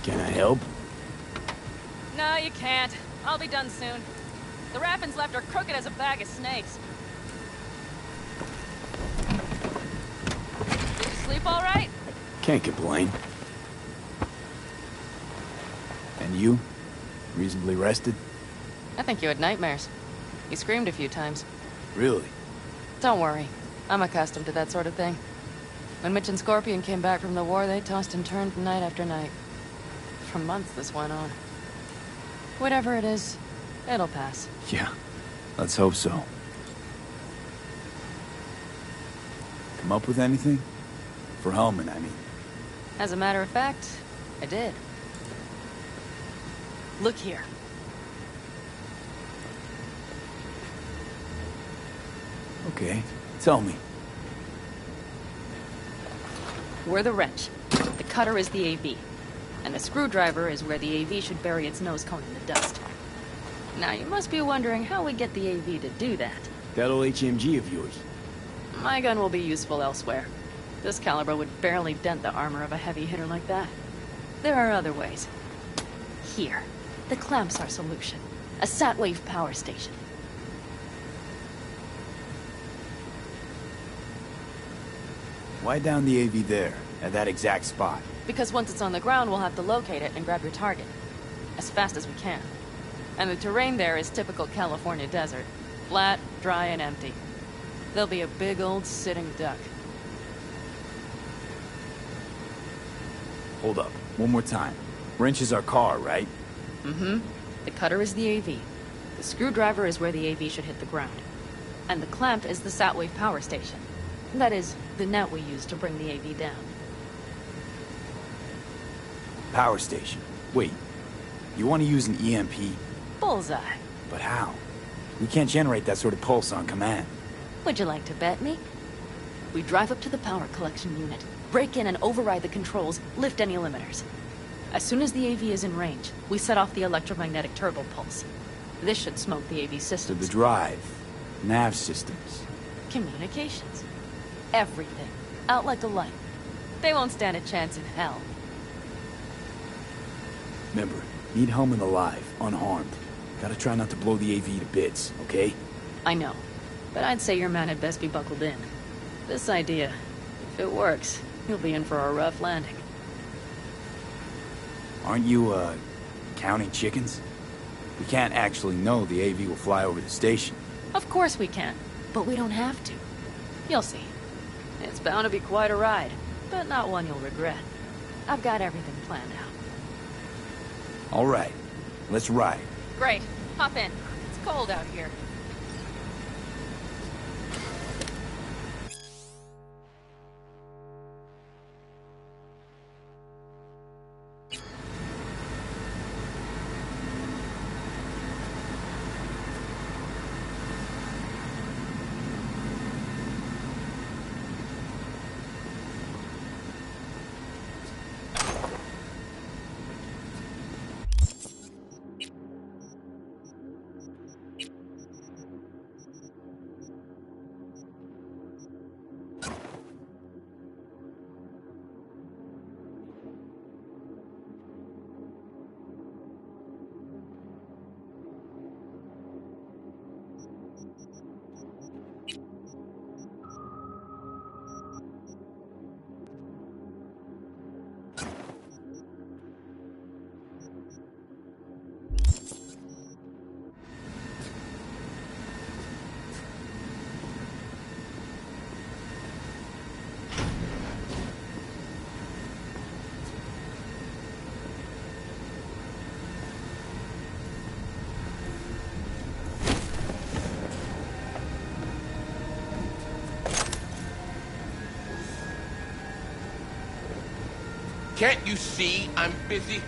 Can I help? No, you can't. I'll be done soon. The raffins left are crooked as a bag of snakes. Did you sleep all right? Can't complain. And you? Reasonably rested? I think you had nightmares. You screamed a few times. Really? Don't worry. I'm accustomed to that sort of thing. When Mitch and Scorpion came back from the war, they tossed and turned night after night. For months this went on. Whatever it is, it'll pass. Yeah, let's hope so. Come up with anything? For Hellman, I mean. As a matter of fact, I did. Look here. Okay, tell me. We're the wrench. The cutter is the AV. And the screwdriver is where the AV should bury its nose cone in the dust. Now you must be wondering how we get the AV to do that. That old HMG of yours. My gun will be useful elsewhere. This caliber would barely dent the armor of a heavy hitter like that. There are other ways. Here. The clamp's our solution. A sat-wave power station. Why down the AV there, at that exact spot? Because once it's on the ground, we'll have to locate it and grab your target. As fast as we can. And the terrain there is typical California desert. Flat, dry, and empty. There'll be a big old sitting duck. Hold up, one more time. Wrench is our car, right? Mm-hmm. The cutter is the AV. The screwdriver is where the AV should hit the ground. And the clamp is the sat-wave power station. That is, the net we use to bring the AV down. Power station. Wait, you want to use an EMP? Bullseye. But how? We can't generate that sort of pulse on command. Would you like to bet me? We drive up to the power collection unit, break in and override the controls, lift any limiters. As soon as the AV is in range, we set off the electromagnetic turbo pulse. This should smoke the AV So systems. the drive, nav systems. Communications. Everything. Out like a light. They won't stand a chance in hell. Remember, need Hellman alive, unharmed. Gotta try not to blow the AV to bits, okay? I know. But I'd say your man had best be buckled in. This idea, if it works, he'll be in for a rough landing. Aren't you, counting chickens? We can't actually know the AV will fly over the station. Of course we can, but we don't have to. You'll see. It's bound to be quite a ride, but not one you'll regret. I've got everything planned out. All right, let's ride. Great. Hop in. It's cold out here. Can't you see I'm busy?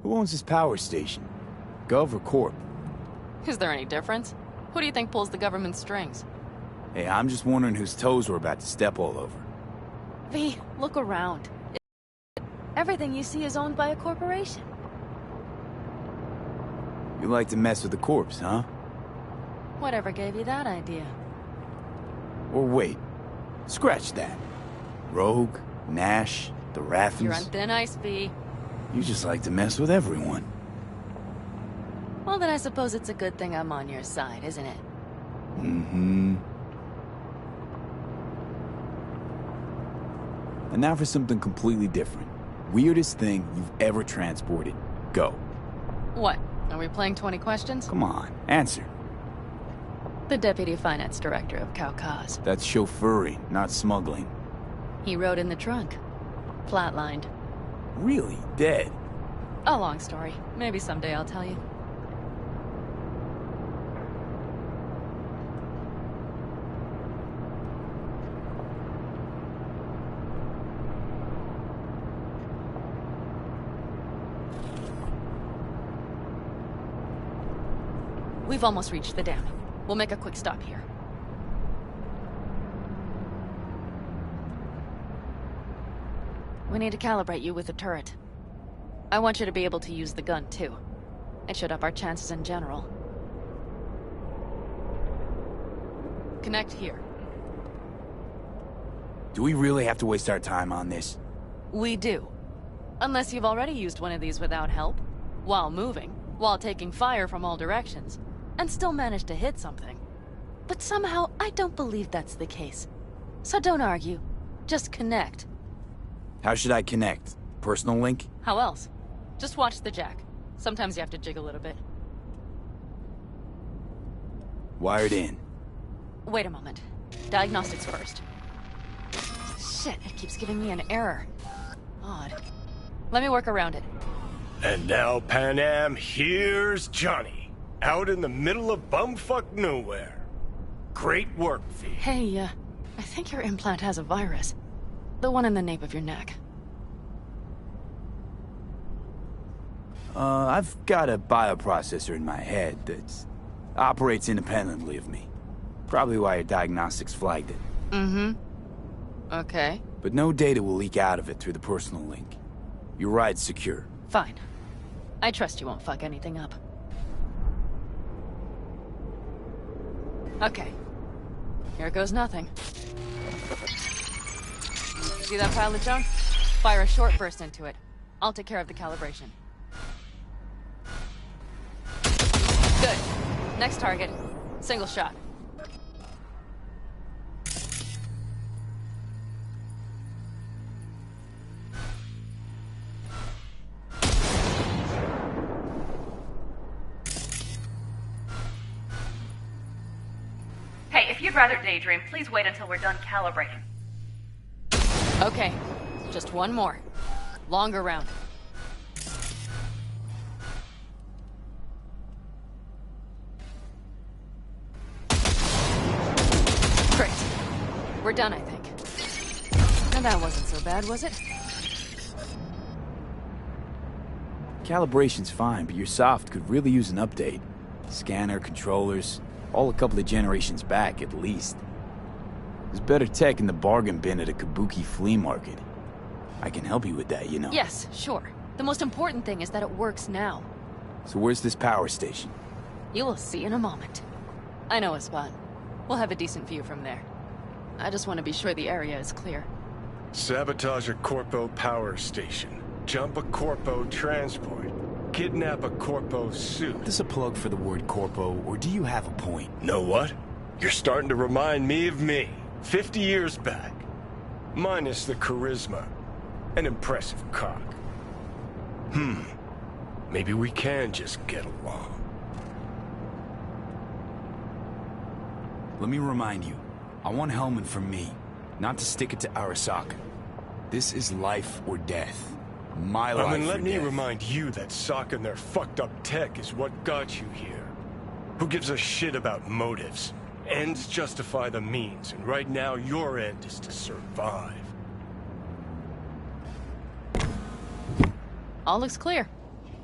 Who owns this power station? Gov or Corp? Is there any difference? Who do you think pulls the government's strings? Hey, I'm just wondering whose toes we're about to step all over. V, look around. Everything you see is owned by a corporation. You like to mess with the corpse, huh? Whatever gave you that idea? Or wait, scratch that. Rogue, Nash, the Rathens. You're on thin ice, V. You just like to mess with everyone. Well, then I suppose it's a good thing I'm on your side, isn't it? Mm-hmm. And now for something completely different. Weirdest thing you've ever transported. Go. What? Are we playing 20 questions? Come on, answer. The Deputy Finance Director of Caucase. That's chauffeuring, not smuggling. He rode in the trunk. Flatlined. Really? Dead? A long story. Maybe someday I'll tell you. We've almost reached the dam. We'll make a quick stop here. We need to calibrate you with the turret. I want you to be able to use the gun, too. It should up our chances in general. Connect here. Do we really have to waste our time on this? We do. Unless you've already used one of these without help, while moving, while taking fire from all directions, and still managed to hit something. But somehow, I don't believe that's the case. So don't argue. Just connect. How should I connect? Personal link? How else? Just watch the jack. Sometimes you have to jig a little bit. Wired in. Wait a moment. Diagnostics first. Shit, it keeps giving me an error. Odd. Let me work around it. And now, Pan Am, here's Johnny. Out in the middle of bumfuck nowhere. Great work, V. Hey, I think your implant has a virus. The one in the nape of your neck. I've got a bioprocessor in my head that operates independently of me. Probably why your diagnostics flagged it. Mm-hmm. Okay. But no data will leak out of it through the personal link. Your ride's secure. Fine. I trust you won't fuck anything up. Okay. Here goes nothing. See that pile of junk? Fire a short burst into it. I'll take care of the calibration. Good. Next target. Single shot. Hey, if you'd rather daydream, please wait until we're done calibrating. Okay. Just one more. Longer round. Great. We're done, I think. And that wasn't so bad, was it? Calibration's fine, but your soft could really use an update. Scanner, controllers, all a couple of generations back, at least. There's better tech in the bargain bin at a kabuki flea market. I can help you with that, you know. Yes, sure. The most important thing is that it works now. So where's this power station? You will see in a moment. I know a spot. We'll have a decent view from there. I just want to be sure the area is clear. Sabotage a Corpo power station. Jump a Corpo transport. Kidnap a Corpo suit. Is this a plug for the word corpo, or do you have a point? Know what? You're starting to remind me of me. 50 years back. Minus the charisma. An impressive cock. Maybe we can just get along. Let me remind you, I want Hellman from me, not to stick it to Arasaka. This is life or death. My life And or let me death. remind you that Sokka and their fucked up tech is what got you here. Who gives a shit about motives? Ends justify the means, and right now your end is to survive. All looks clear.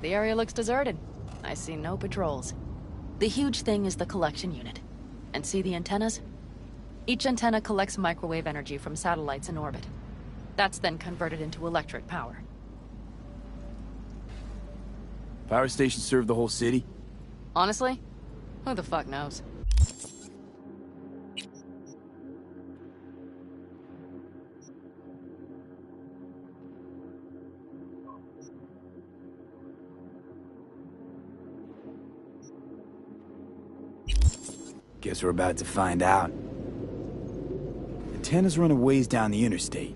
The area looks deserted. I see no patrols. The huge thing is the collection unit. And see the antennas? Each antenna collects microwave energy from satellites in orbit. That's then converted into electric power. Power stations serve the whole city? Honestly? Who the fuck knows? Guess we're about to find out. Antennas run a ways down the interstate.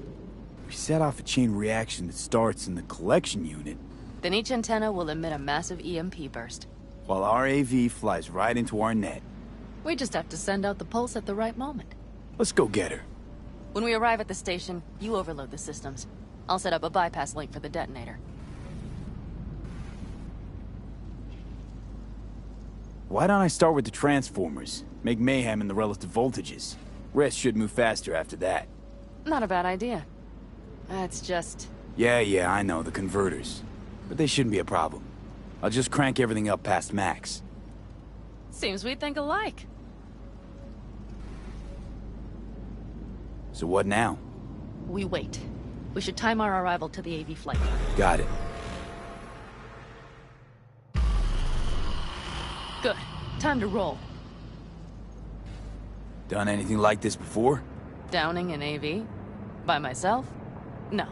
We set off a chain reaction that starts in the collection unit, Then each antenna will emit a massive EMP burst. while our AV flies right into our net. We just have to send out the pulse at the right moment. Let's go get her. When we arrive at the station, you overload the systems. I'll set up a bypass link for the detonator. Why don't I start with the transformers? Make mayhem in the relative voltages. Rest should move faster after that. Not a bad idea. It's just... Yeah, I know, the converters. But they shouldn't be a problem. I'll just crank everything up past max. seems we think alike. So what now? We wait. We should time our arrival to the AV flight. Got it. Good. Time to roll. Done anything like this before? Downing an AV? By myself? No.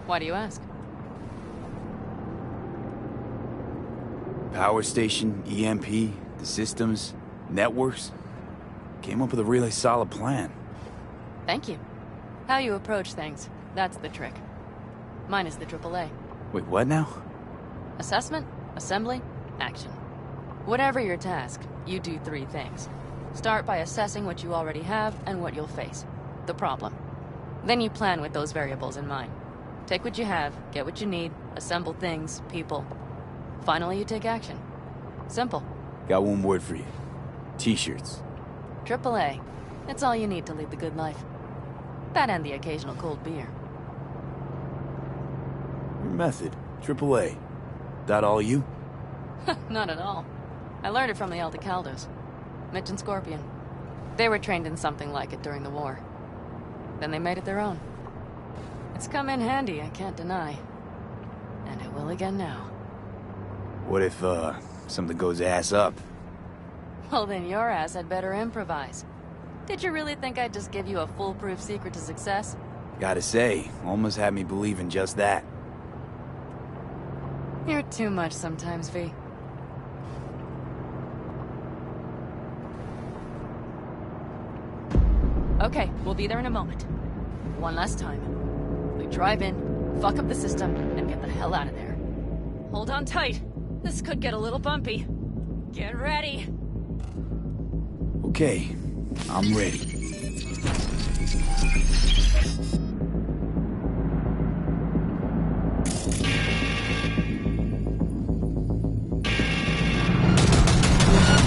Why do you ask? Power station, EMP, the systems, networks. Came up with a really solid plan. Thank you. How you approach things, that's the trick. Mine is the AAA. Wait, what now? Assessment, assembly, action. Whatever your task, you do 3 things. Start by assessing what you already have and what you'll face. The problem. Then you plan with those variables in mind. Take what you have, get what you need, assemble things, people. Finally, you take action. Simple. Got one word for you. T-shirts. AAA. It's all you need to lead the good life. That and the occasional cold beer. Your method. AAA. That all you? Not at all. I learned it from the Aldecaldos. Mitch and Scorpion. They were trained in something like it during the war. Then they made it their own. It's come in handy, I can't deny. And it will again now. What if, something goes ass up? Well, then your ass had better improvise. Did you really think I'd just give you a foolproof secret to success? Gotta say, almost had me believe in just that. You're too much sometimes, V. Okay, we'll be there in a moment. One last time. We drive in, fuck up the system, and get the hell out of there. Hold on tight. This could get a little bumpy. Get ready. Okay, I'm ready.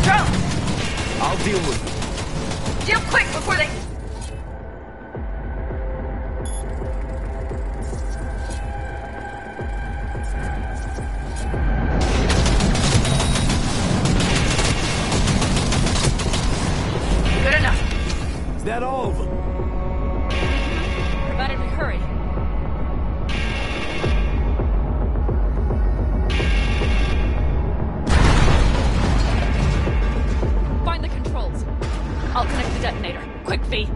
Drone! I'll deal with it. Deal quick before they... Good enough. Is that all of them? Provided we hurry. Find the controls. I'll connect the detonator. Quick, V.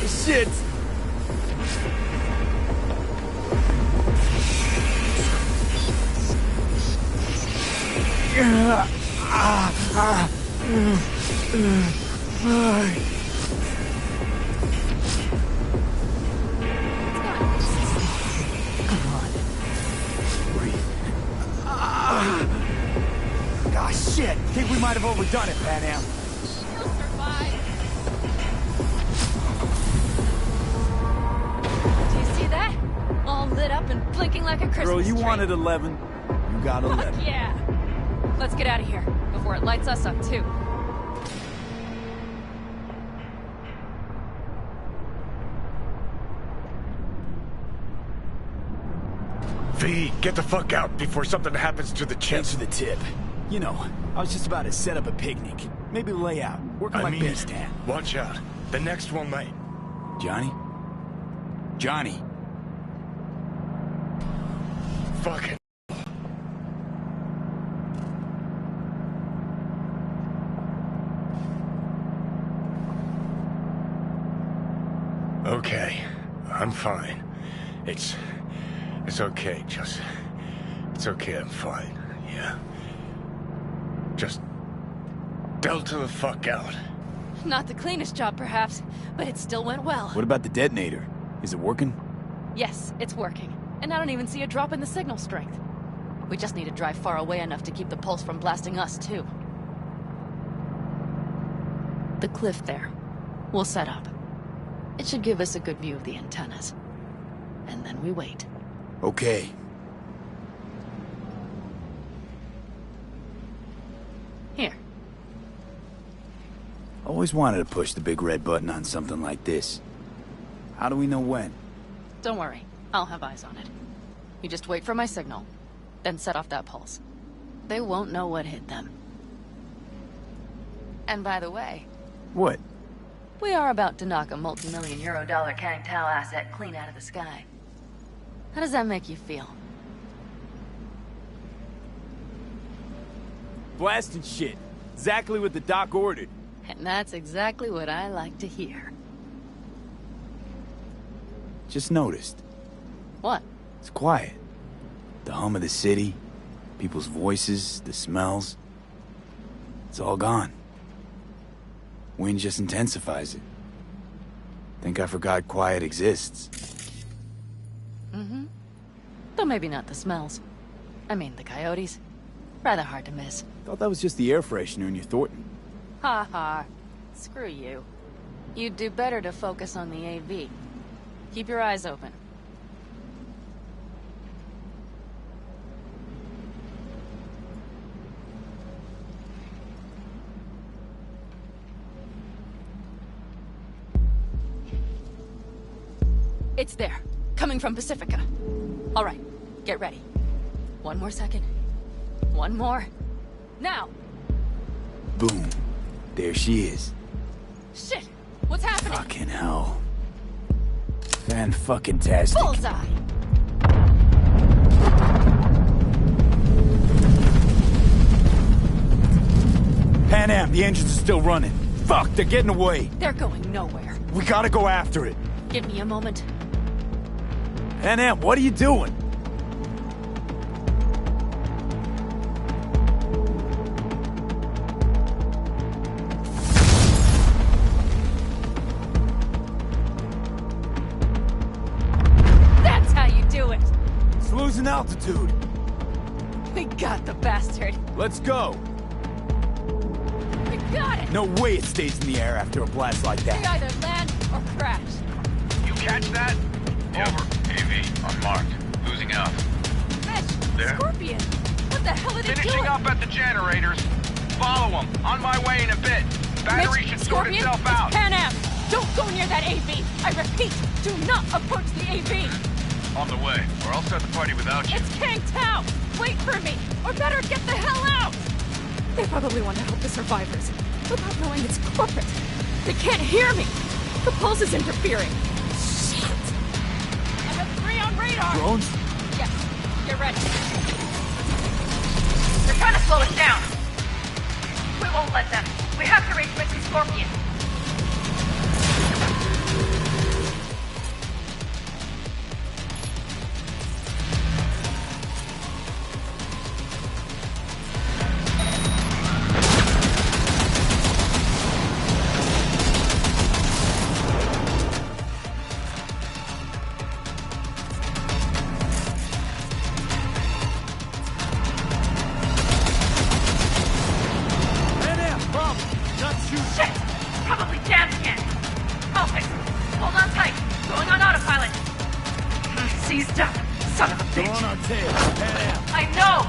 Shit! Ah, shit! Think we might have overdone it, Pan Am. You'll survive. Do you see that? All lit up and blinking like a Christmas Girl, you tree. wanted 11. You got 11. Fuck yeah. Let's get out of here, before it lights us up, too. V, get the fuck out before something happens to the chip. Thanks for the tip. You know, I was just about to set up a picnic. Maybe lay out, work on my base stand. Watch out. The next one might. Johnny? Johnny? Fucking. Okay, I'm fine. It's okay, just... It's okay, I'm fine, yeah. Just... Delta the fuck out. Not the cleanest job, perhaps, but it still went well. What about the detonator? Is it working? Yes, it's working. And I don't even see a drop in the signal strength. We just need to drive far away enough to keep the pulse from blasting us, too. The cliff there. We'll set up. It should give us a good view of the antennas. And then we wait. Okay. Here. Always wanted to push the big red button on something like this. How do we know when? Don't worry. I'll have eyes on it. You just wait for my signal, then set off that pulse. They won't know what hit them. And by the way... What? We are about to knock a multi-million-euro-dollar Kang Tao asset clean out of the sky. How does that make you feel? Blasting shit. Exactly what the doc ordered. And that's exactly what I like to hear. Just noticed. What? It's quiet. The hum of the city, people's voices, the smells. It's all gone. Wind just intensifies it. Think I forgot quiet exists. Mm-hmm. Though maybe not the smells. I mean, the coyotes. Rather hard to miss. Thought that was just the air freshener in your Thornton. Ha ha. Screw you. You'd do better to focus on the AV. Keep your eyes open. It's there. Coming from Pacifica. All right. Get ready. One more second. One more. Now! Boom. There she is. Shit! What's happening? Fucking hell. Fan-fucking-tastic. Bullseye! Pan Am, the engines are still running. Fuck, they're getting away. They're going nowhere. We gotta go after it. Give me a moment. Pan Am, what are you doing? That's how you do it! It's losing altitude. We got the bastard. Let's go. We got it! No way it stays in the air after a blast like We that. either land or crash. You catch that? Over. AV, unmarked. Losing out. Fish! There? Scorpion! What the hell are they Finishing doing? up at the generators. Follow them. On my way in a bit. Battery Mitch, should sort Scorpion, itself it's out. Pan Am! Don't go near that AV! I repeat, do not approach the AV! On the way. Or I'll start the party without you. It's Kang Tao! Wait for me! Or better, get the hell out! They probably want to help the survivors, without knowing it's corporate. They can't hear me! The pulse is interfering. Shit! I have 3 on radar! Drones? Yes, get ready. They're trying to slow us down. We won't let them. We have to reach Mitch and Scorpion. Pan Am, problem. Not shoot. Shit! Probably jammed again. Perfect. Hold on tight. Going on autopilot. Seized up. Son of a They're bitch. on our tail. Pan Am. I know!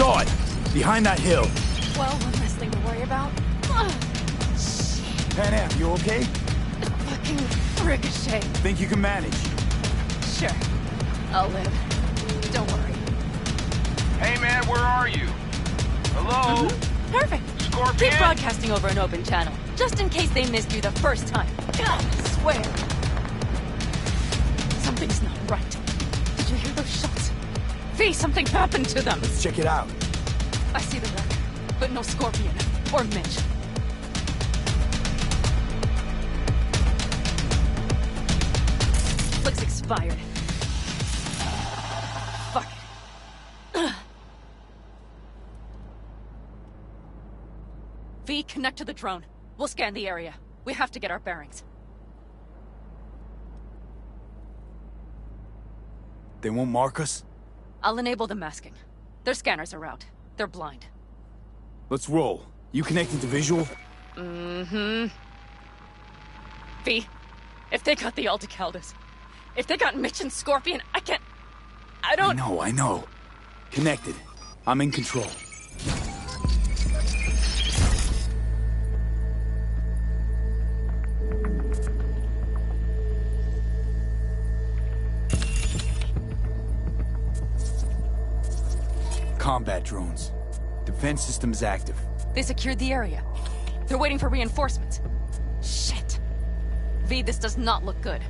saw it! Behind that hill. Well, one less thing to worry about. Pan Am, you okay? Fucking ricochet. Think you can manage? Sure. I'll live. Don't worry. Hey man, where are you? Hello? Perfect. Scorpion? Keep broadcasting over an open channel, just in case they missed you the first time. God, I swear. Something's not right. Did you hear those shots? V, something happened to them. Let's check it out. I see the wreck, but no Scorpion or Mitch. Flick's expired. Fuck it. V, connect to the drone. We'll scan the area. We have to get our bearings. They won't mark us? I'll enable the masking. Their scanners are out. They're blind. Let's roll. You connecting to visual? V, if they got the Aldecaldos, if they got Mitch and Scorpion, I don't... I know. Connected. I'm in control. Combat drones. Defense system is active. They secured the area. They're waiting for reinforcements. Shit. V, this does not look good.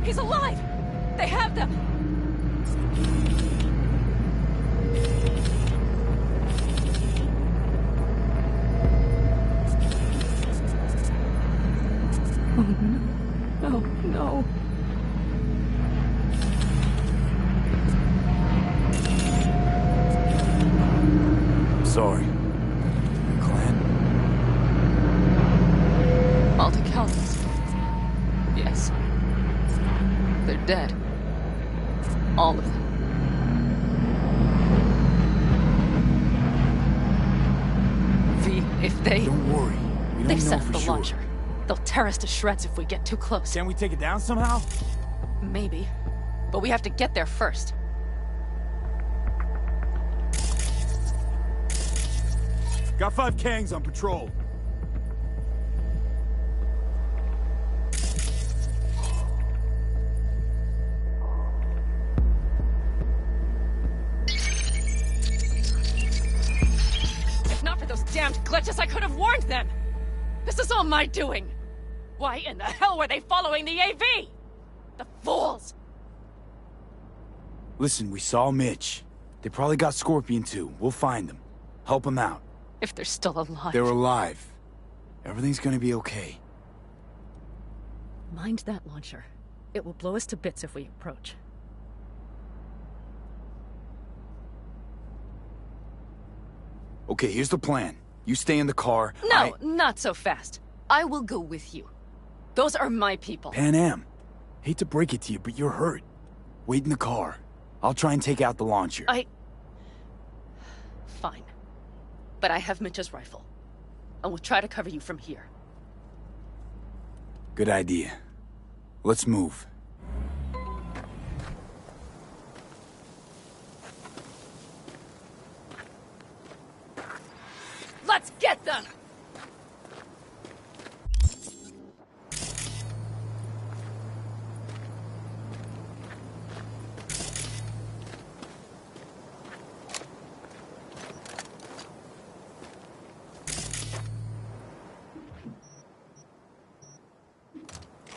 He's alive! They have them! Oh, no. No. Sorry. The clan? Aldecaldos. Yes. They're dead. All of them. V, if they... Don't worry. We They've don't set know up for the sure. launcher. They'll tear us to shreds if we get too close. Can we take it down somehow? Maybe. But we have to get there first. Got 5 Kangs on patrol. If not for those damned glitches, I could have warned them! This is all my doing! Why in the hell were they following the AV? The fools! Listen, we saw Mitch. They probably got Scorpion too. We'll find them. Help them out. If they're still alive. They're alive. Everything's gonna be okay. Mind that launcher. It will blow us to bits if we approach. Okay, here's the plan. You stay in the car. No, not so fast. I will go with you. Those are my people. Pan Am. Hate to break it to you, but you're hurt. Wait in the car. I'll try and take out the launcher. Fine. But I have Mitch's rifle. And we'll try to cover you from here. Good idea. Let's move. Let's get them!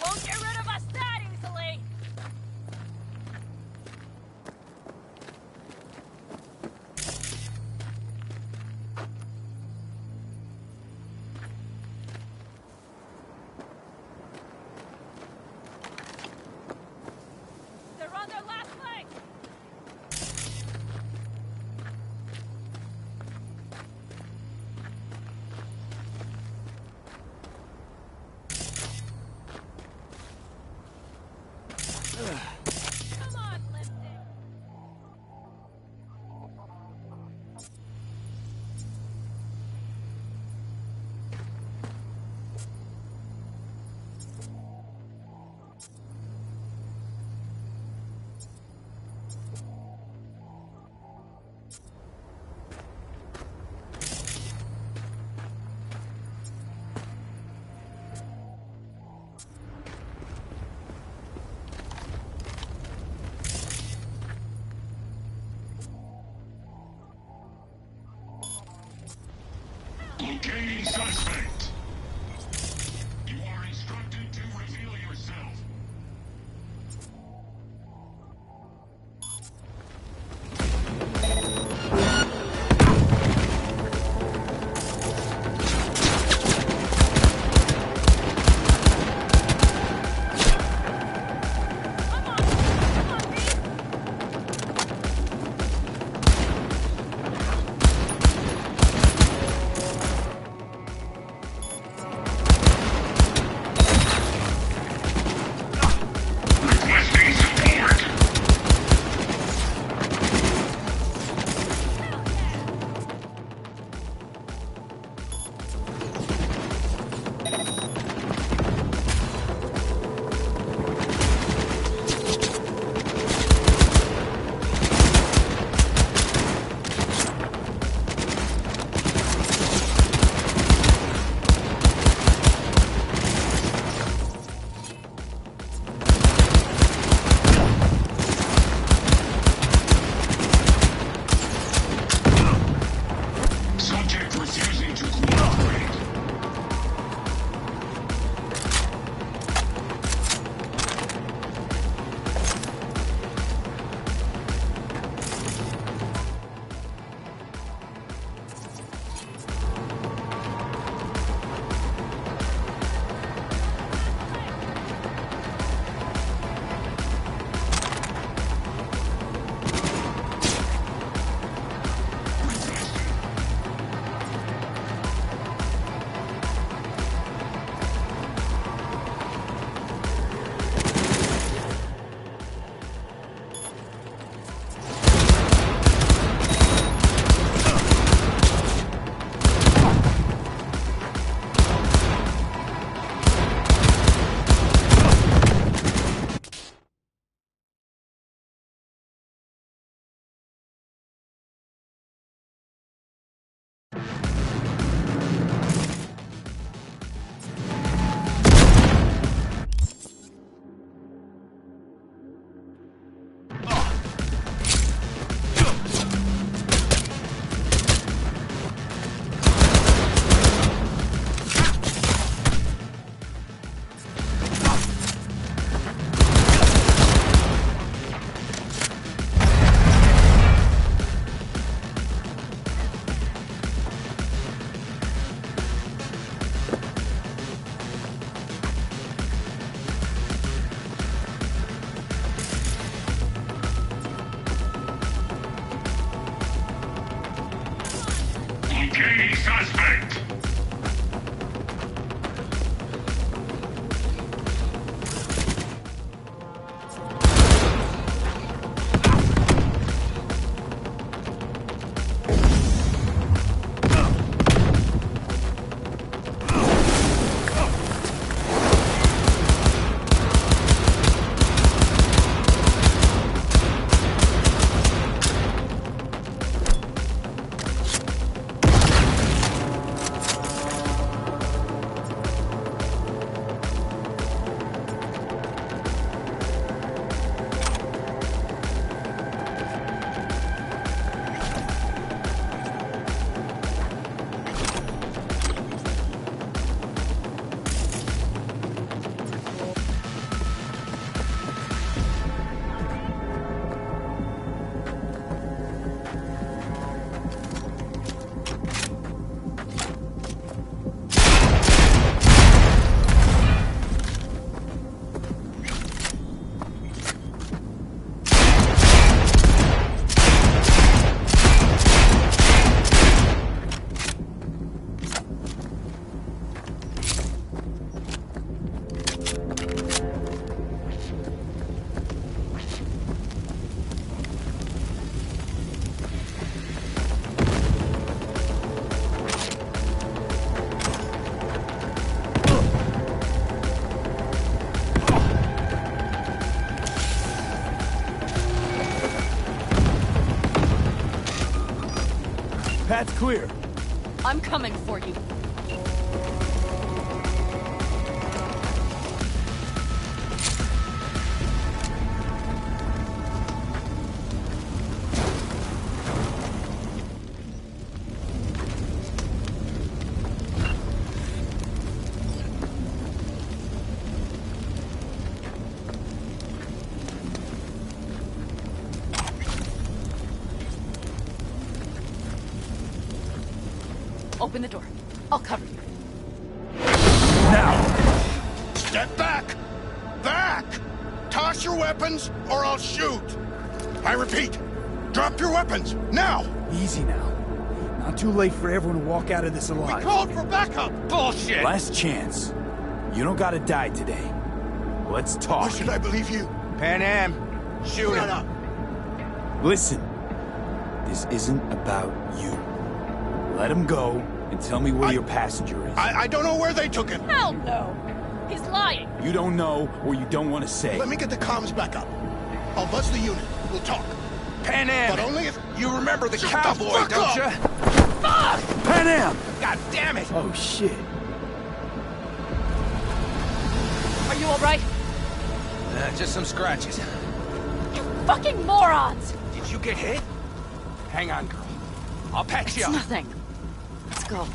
Won't get rid of us that easily! Locating suspect. You are instructed to reveal yourself. Requesting support. Subject refusing to cooperate. Locating suspect. Path's clear. I'm coming for you. Open the door. I'll cover you. Now! Step back! Back! Toss your weapons, or I'll shoot! I repeat, drop your weapons, now! Easy now. Not too late for everyone to walk out of this alive. We called for backup! Bullshit! Last chance. You don't gotta die today. Let's Why talk. should I believe you? Pan Am, shoot Shut him. up! Listen. This isn't about you. Let him go and tell me where your passenger is. I don't know where they took him. Hell no! He's lying! You don't know or you don't want to say. Let me get the comms back up. I'll buzz the unit. We'll talk. Pan Am! But only if... You remember the Shut the cowboy, fuck don't up! you? Fuck! Pan Am! God damn it! Oh, shit. Are you alright? Just some scratches. You fucking morons! Did you get hit? Hang on, girl. I'll patch It's you up. nothing. Let's go.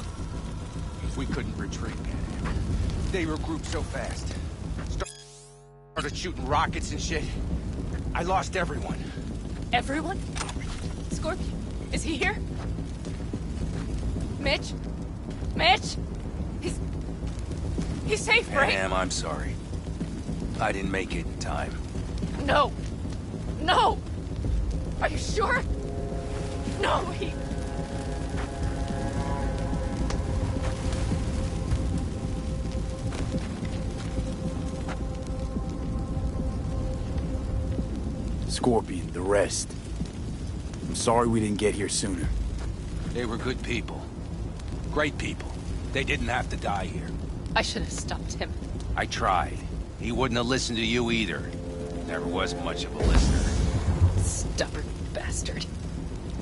We couldn't retreat, Pan Am. They regrouped so fast. Started shooting rockets and shit. I lost everyone. Everyone? Scorpion, is he here? Mitch? Mitch? He's safe, Pan right? Am, I'm sorry. I didn't make it in time. No! No! Are you sure? No, he... Scorpion, the rest. I'm sorry we didn't get here sooner. They were good people. Great people. They didn't have to die here. I should have stopped him. I tried. He wouldn't have listened to you either. Never was much of a listener. Stubborn bastard.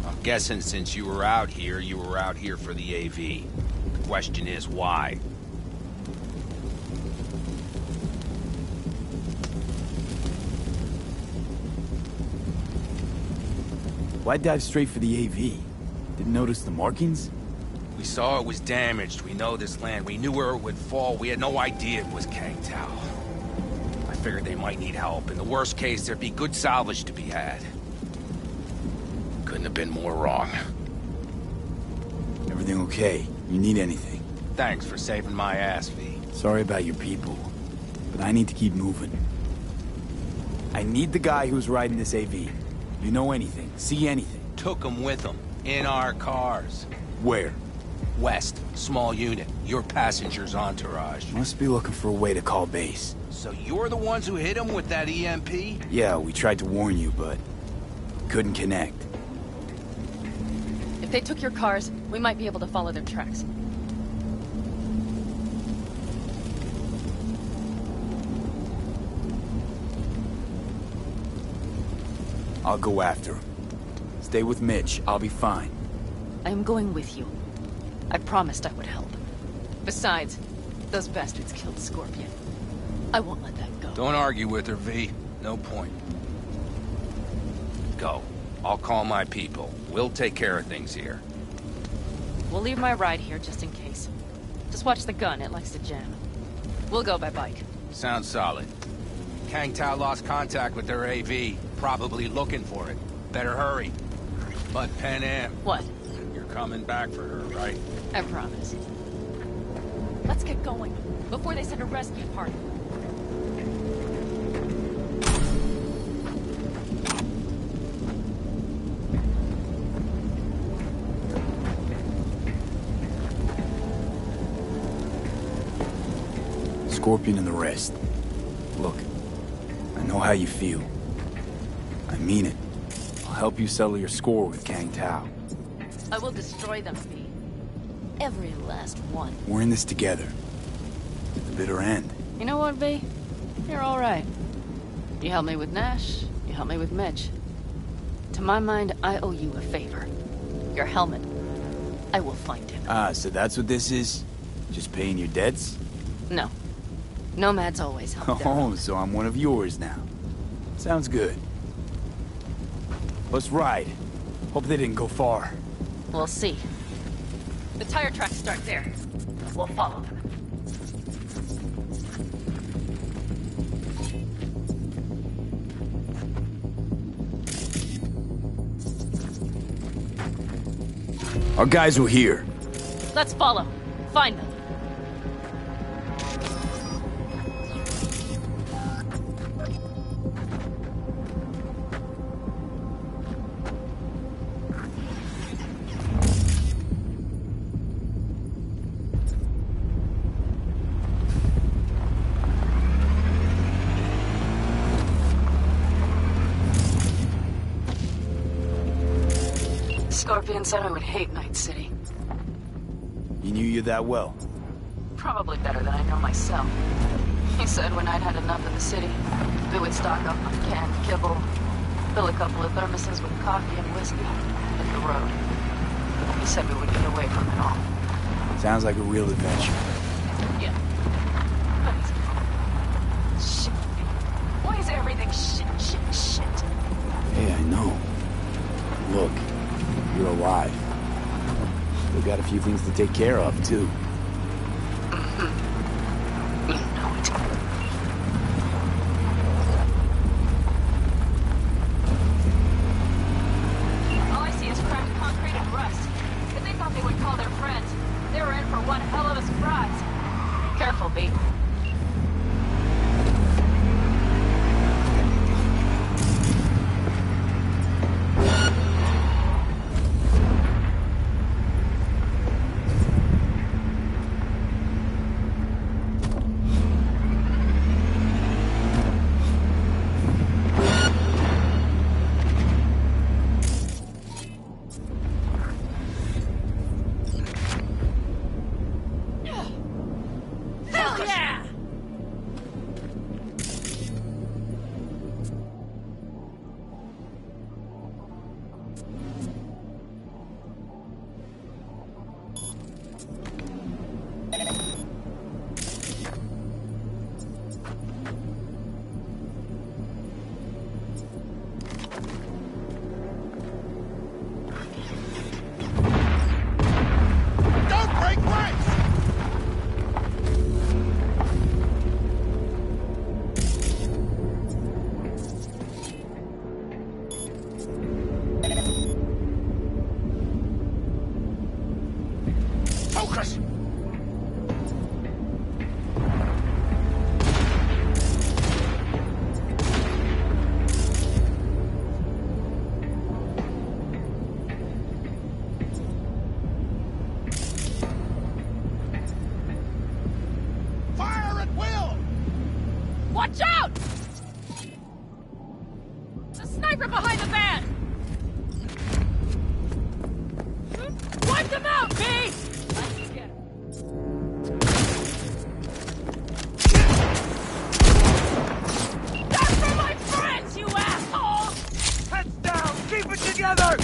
I'm guessing since you were out here for the AV. The question is, why? Why dive straight for the AV? Didn't notice the markings? We saw it was damaged. We know this land. We knew where it would fall. We had no idea it was Kang Tao. I figured they might need help. In the worst case, there'd be good salvage to be had. Couldn't have been more wrong. Everything okay? You need anything? Thanks for saving my ass, V. Sorry about your people, but I need to keep moving. I need the guy who's riding this AV. You know anything? See anything? Took them with them. In our cars. Where? West. Small unit. Your passenger's entourage. Must be looking for a way to call base. So you're the ones who hit him with that EMP? Yeah, we tried to warn you, but couldn't connect. If they took your cars, we might be able to follow their tracks. I'll go after him. Stay with Mitch. I'll be fine. I am going with you. I promised I would help. Besides, those bastards killed Scorpion. I won't let that go. Don't argue with her, V. No point. Go. I'll call my people. We'll take care of things here. We'll leave my ride here just in case. Just watch the gun, it likes to jam. We'll go by bike. Sounds solid. Kang Tao lost contact with their AV. Probably looking for it. Better hurry. But Pan Am, What? you're coming back for her, right? I promise. Let's get going, before they send a rescue party. Scorpion and the rest. Look, I know how you feel. I mean it. I'll help you settle your score with Kang Tao. I will destroy them, V. Every last one. We're in this together. The bitter end. You know what, V? You're alright. You helped me with Nash, you helped me with Mitch. To my mind, I owe you a favor. Your helmet. I will find him. Ah, so that's what this is? Just paying your debts? No. Nomads always help their Oh, own. so I'm one of yours now. Sounds good. Let's ride. Hope they didn't go far. We'll see. The tire tracks start there. We'll follow them. Our guys were here. Let's follow. Find them. Scorpion said I would hate Night City. He knew you that well. Probably better than I know myself. He said when I'd had enough of the city, we would stock up on canned kibble, fill a couple of thermoses with coffee and whiskey, hit the road. He said we would get away from it all. Sounds like a real adventure. Yeah. But he's... Shit. Why is everything shit? Hey, I know. Look, you're alive. Still got a few things to take care of, too. You know it. All I see is cracked concrete and rust. If they thought they would call their friends, they were in for one hell of a surprise. Careful, B. Focus! Fire at will! Watch out! A sniper behind the van! Wipe them out, B! Let's get 'em. That's for my friends, you asshole! Heads down! Keep it together!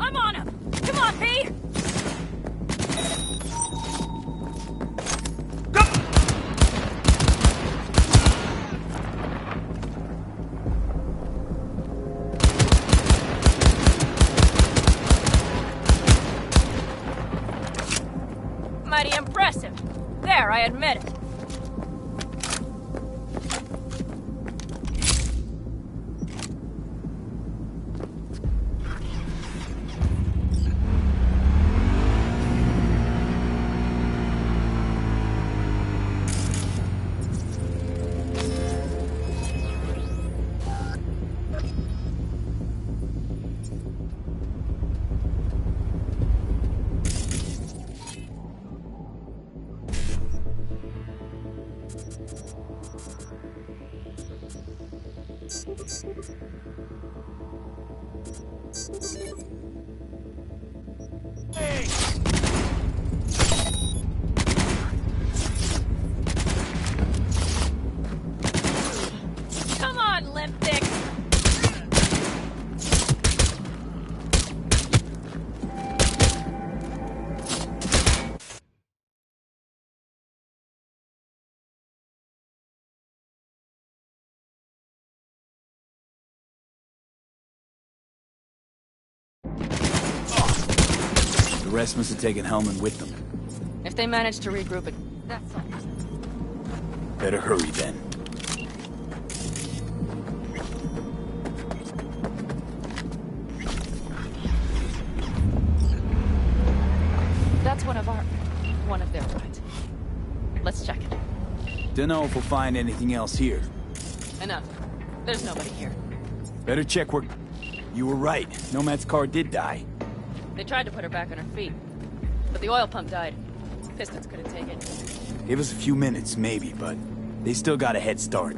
I'm on him! Come on, B! Mighty impressive. There, I admit it. Come on, limp dick! The rest must have taken Hellman with them. If they manage to regroup it, that's all. Better hurry then. That's one of their rides. Let's check it. Dunno if we'll find anything else here. Enough. There's nobody here. Better check where... You were right. Nomad's car did die. They tried to put her back on her feet, but the oil pump died. Pistons couldn't take it. Give us a few minutes, maybe, but they still got a head start.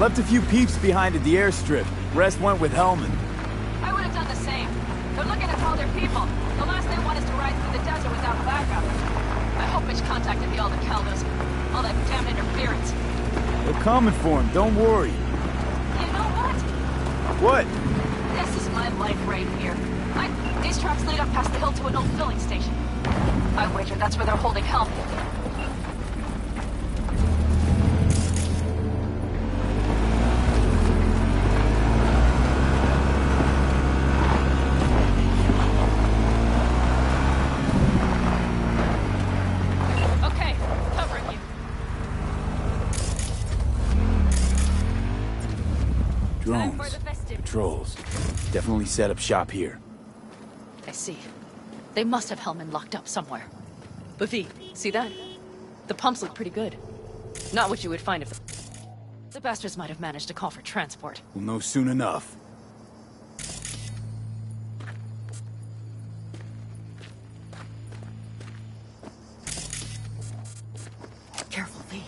Left a few peeps behind at the airstrip. Rest went with Hellman. I would have done the same. They're looking to call their people. The last they want is to ride through the desert without backup. I hope Mitch contacted the Aldecaldos. All that damn interference. They're coming for him, don't worry. You know what? What? This is my life right here. These tracks lead up past the hill to an old filling station. I wager that's where they're holding Hellman. Drones. Patrols. Definitely set up shop here. I see. They must have Hellman locked up somewhere. But V, see that? The pumps look pretty good. Not what you would find if the bastards might have managed to call for transport. We'll know soon enough. Careful, V.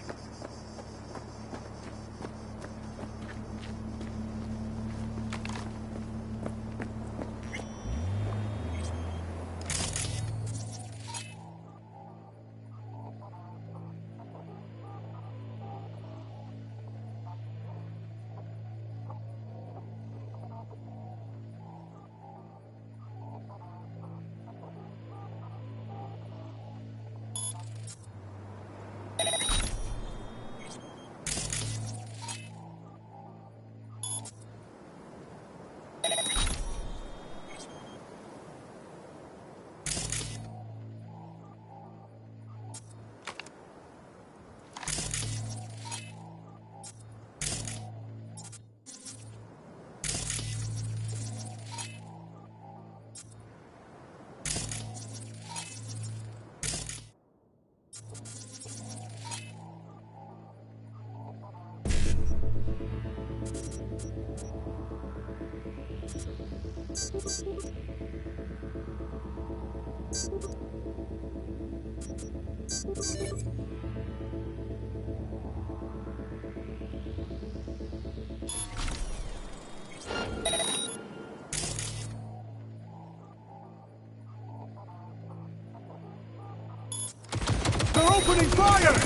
They're opening fire!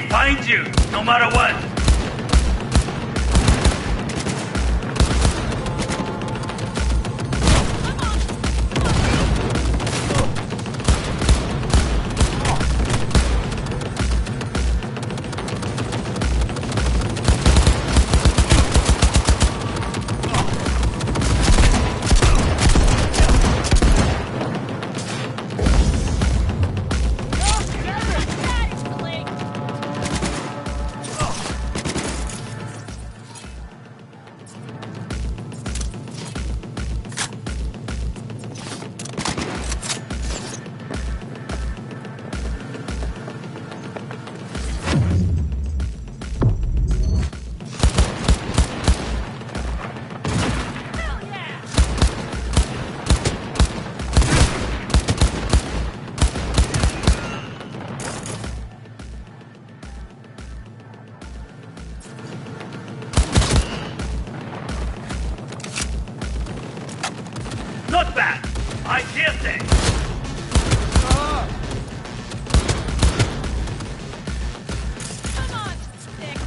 find you, no matter what. Not bad, I dare say. Come on, Dick.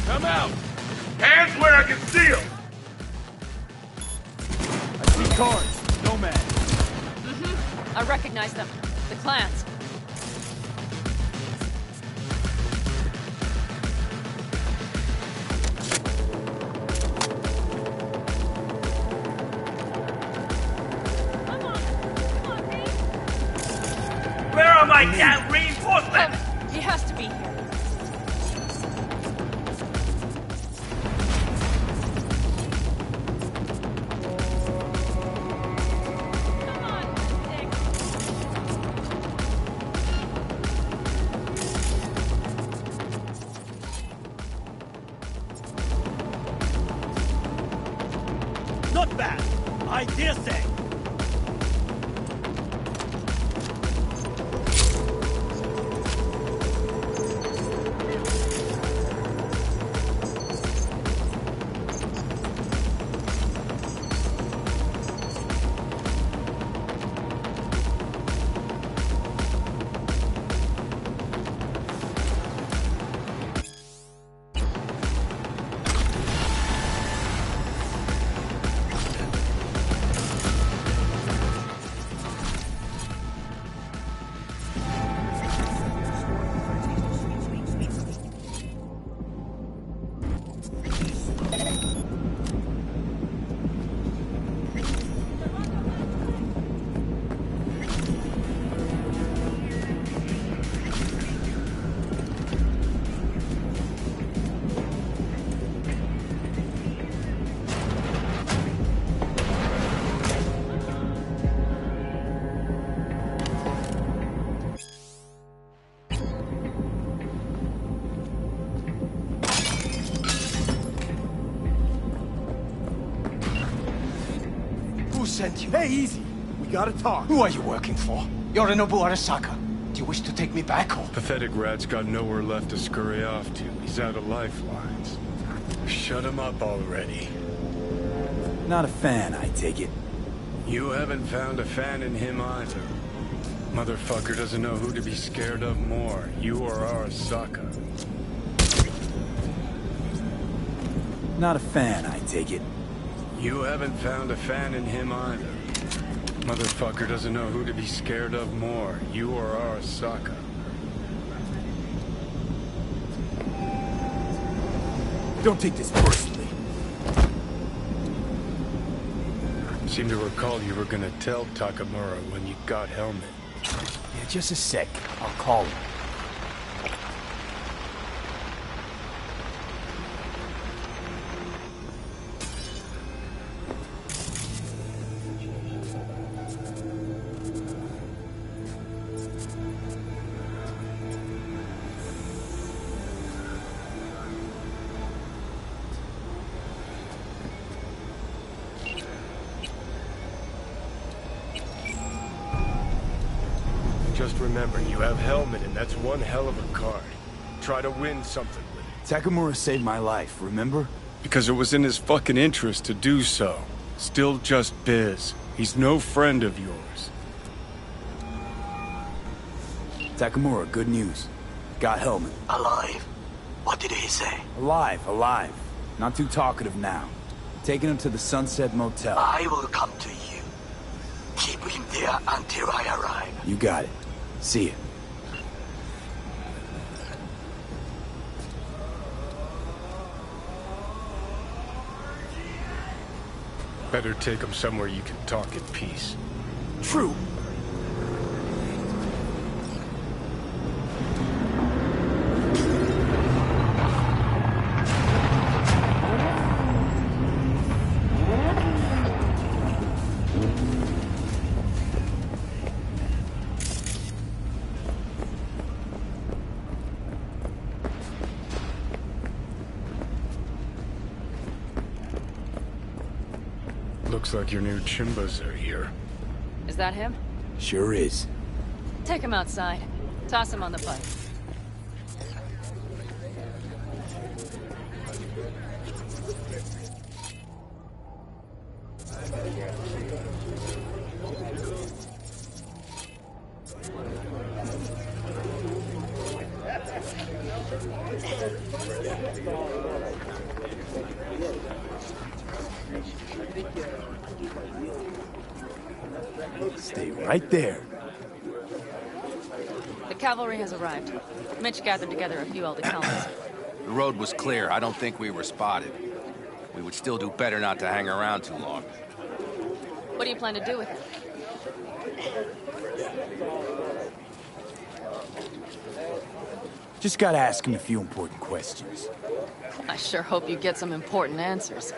Come out! Hands where I can see them! I see cars. Nomad. I recognize them. The clans. Where are my damn reinforcements? He has to be here. Come on, Dick. Not bad, I dare say. Who sent you? Hey, easy. We gotta talk. Who are you working for? Yorinobu Arasaka. Do you wish to take me back home? Pathetic rat's got nowhere left to scurry off to. He's out of lifelines. Shut him up already. Not a fan, I take it. You haven't found a fan in him either. Motherfucker doesn't know who to be scared of more, you or Arasaka. Not a fan, I take it. You haven't found a fan in him either. Motherfucker doesn't know who to be scared of more, you or Arasaka. Don't take this personally. Seem to recall you were gonna tell Takamura when you got Helmet. Yeah, just a sec. I'll call him. Just remember, you have Helmet, and that's one hell of a card. Try to win something with it. Takamura saved my life, remember? Because it was in his fucking interest to do so. Still just Biz. He's no friend of yours. Takamura, good news. Got Hellman. Alive? What did he say? Alive. Not too talkative now. Taking him to the Sunset Motel. I will come to you. Keep him there until I arrive. You got it. See ya. Better take him somewhere you can talk in peace. True. Looks like your new Chimbas are here. Is that him? Sure is. Take him outside. Toss him on the bike. Stay right there. The cavalry has arrived. Mitch gathered together a few Aldecaldos. The road was clear. I don't think we were spotted. We would still do better not to hang around too long. What do you plan to do with him? Just gotta ask him a few important questions. I sure hope you get some important answers.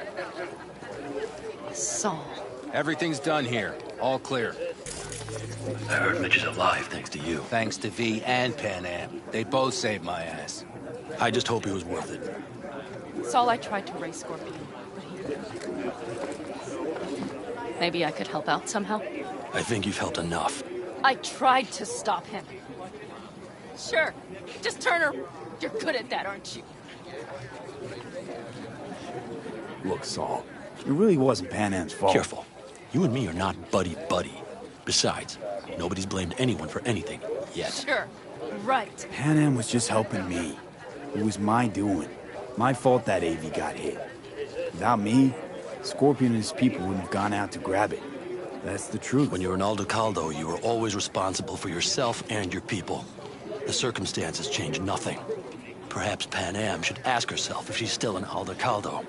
Saul. Everything's done here. All clear. I heard Mitch is alive thanks to you. Thanks to V and Pan Am. They both saved my ass. I just hope it was worth it. Saul, I tried to raise Scorpion, but he... Maybe I could help out somehow? I think you've helped enough. I tried to stop him. Sure. Just turn her... You're good at that, aren't you? Look, Saul, it really wasn't Pan Am's fault. Careful. You and me are not buddy-buddy. Besides, nobody's blamed anyone for anything, yet. Sure. Right. Pan Am was just helping me. It was my doing. My fault that AV got hit. Without me, Scorpion and his people wouldn't have gone out to grab it. That's the truth. When you're an Aldecaldo, you were always responsible for yourself and your people. The circumstances change nothing. Perhaps Pan Am should ask herself if she's still an Aldecaldo.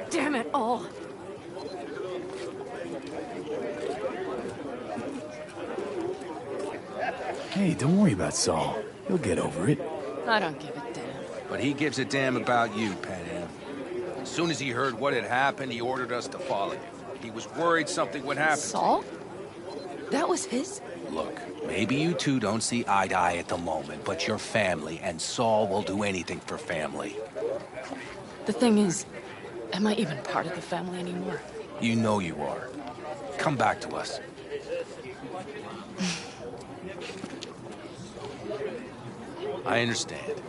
Damn it all. Hey, don't worry about Saul. He'll get over it. I don't give a damn. But he gives a damn about you, Pan Am. As soon as he heard what had happened, he ordered us to follow you. He was worried something would happen. Saul? That was his? Look, maybe you two don't see eye to eye at the moment, but you're family, and Saul will do anything for family. The thing is, am I even part of the family anymore? You know you are. Come back to us. I understand.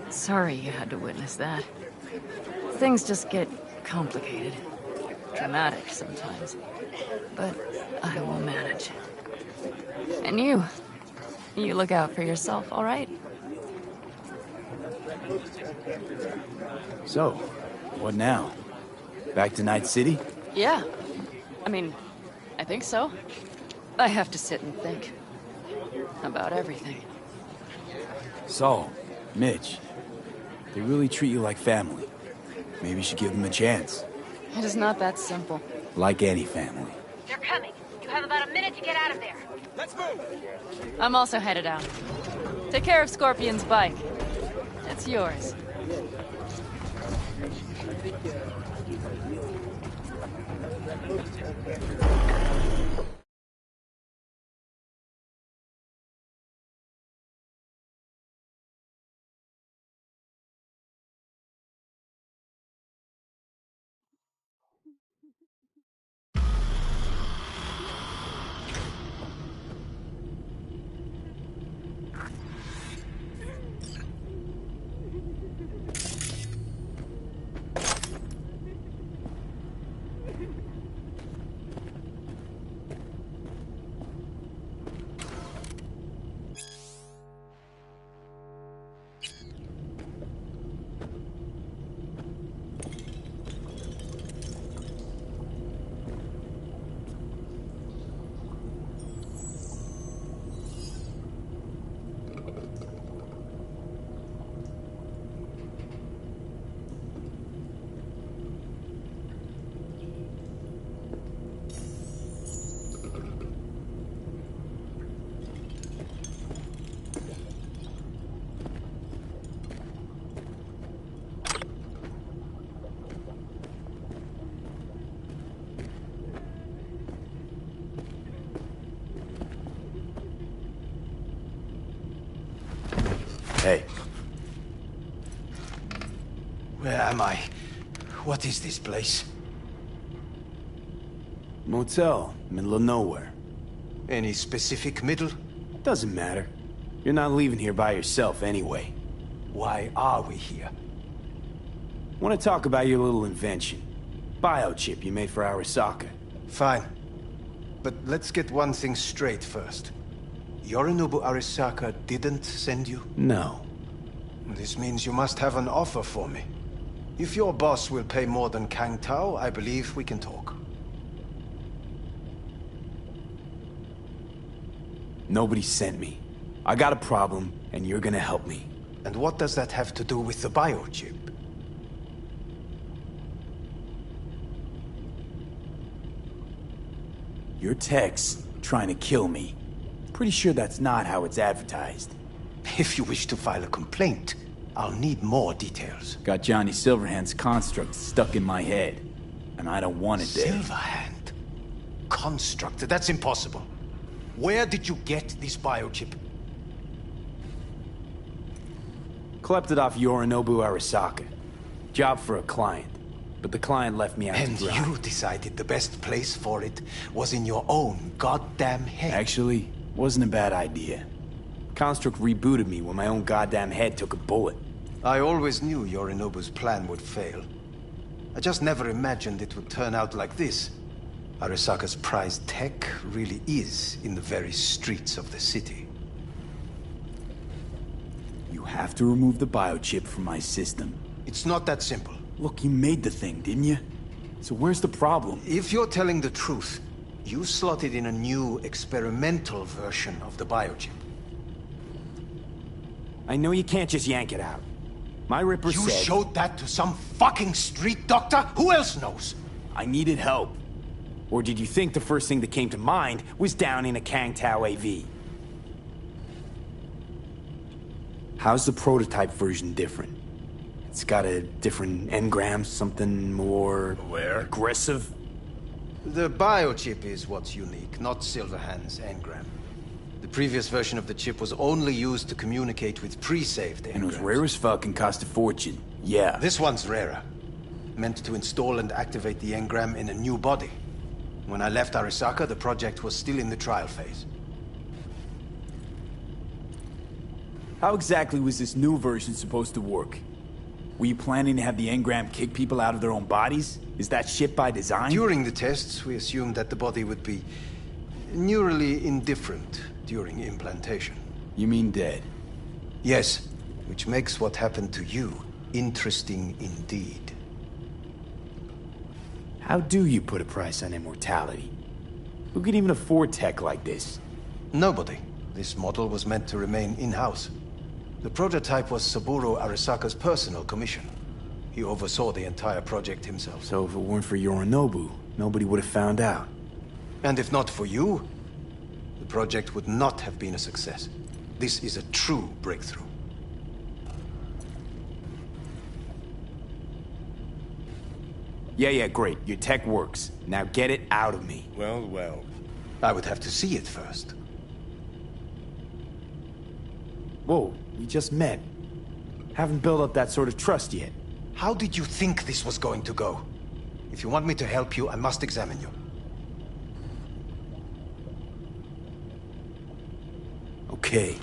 Sorry you had to witness that. Things just get complicated. Dramatic sometimes. But I will manage. And you look out for yourself, all right? So, what now? Back to Night City? Yeah. I mean, I think so. I have to sit and think. About everything. Saul, Mitch, they really treat you like family. Maybe you should give them a chance. It is not that simple. Like any family. They're coming. You have about a minute to get out of there. Let's move! I'm also headed out. Take care of Scorpion's bike. It's yours. Hey. Where am I? What is this place? Motel, middle of nowhere. Any specific middle? Doesn't matter. You're not leaving here by yourself anyway. Why are we here? Want to talk about your little invention. Biochip you made for Arasaka. Fine. But let's get one thing straight first. Yorinobu Arasaka didn't send you? No. This means you must have an offer for me. If your boss will pay more than Kang Tao, I believe we can talk. Nobody sent me. I got a problem, and you're gonna help me. And what does that have to do with the biochip? Your tech's trying to kill me. Pretty sure that's not how it's advertised. If you wish to file a complaint, I'll need more details. Got Johnny Silverhand's construct stuck in my head, and I don't want it there. Silverhand? Construct? That's impossible. Where did you get this biochip? Klept it off Yorinobu Arasaka. Job for a client. But the client left me out And to dry. you decided the best place for it was in your own goddamn head. Actually, wasn't a bad idea. Construct rebooted me when my own goddamn head took a bullet. I always knew Yorinobu's plan would fail. I just never imagined it would turn out like this. Arasaka's prized tech really is in the very streets of the city. You have to remove the biochip from my system. It's not that simple. Look, you made the thing, didn't you? So where's the problem? If you're telling the truth, you slotted in a new experimental version of the biochip. I know you can't just yank it out. My Ripper You said... showed that to some fucking street doctor? Who else knows? I needed help. Or did you think the first thing that came to mind was down in a Kang Tao AV? How's the prototype version different? It's got a different engram, something more... Where? Aggressive? The biochip is what's unique, not Silverhand's engram. The previous version of the chip was only used to communicate with pre-saved engrams. And it was rare as fuck and cost a fortune. Yeah. This one's rarer. Meant to install and activate the engram in a new body. When I left Arasaka, the project was still in the trial phase. How exactly was this new version supposed to work? Were you planning to have the engram kick people out of their own bodies? Is that shit by design? During the tests, we assumed that the body would be neurally indifferent during implantation. You mean dead? Yes, which makes what happened to you interesting indeed. How do you put a price on immortality? Who could even afford tech like this? Nobody. This model was meant to remain in-house. The prototype was Saburo Arasaka's personal commission. He oversaw the entire project himself. So if it weren't for Yorinobu, nobody would have found out. And if not for you, the project would not have been a success. This is a true breakthrough. Yeah, great. Your tech works. Now get it out of me. Well, well. I would have to see it first. Whoa, we just met. Haven't built up that sort of trust yet. How did you think this was going to go? If you want me to help you, I must examine you. Okay.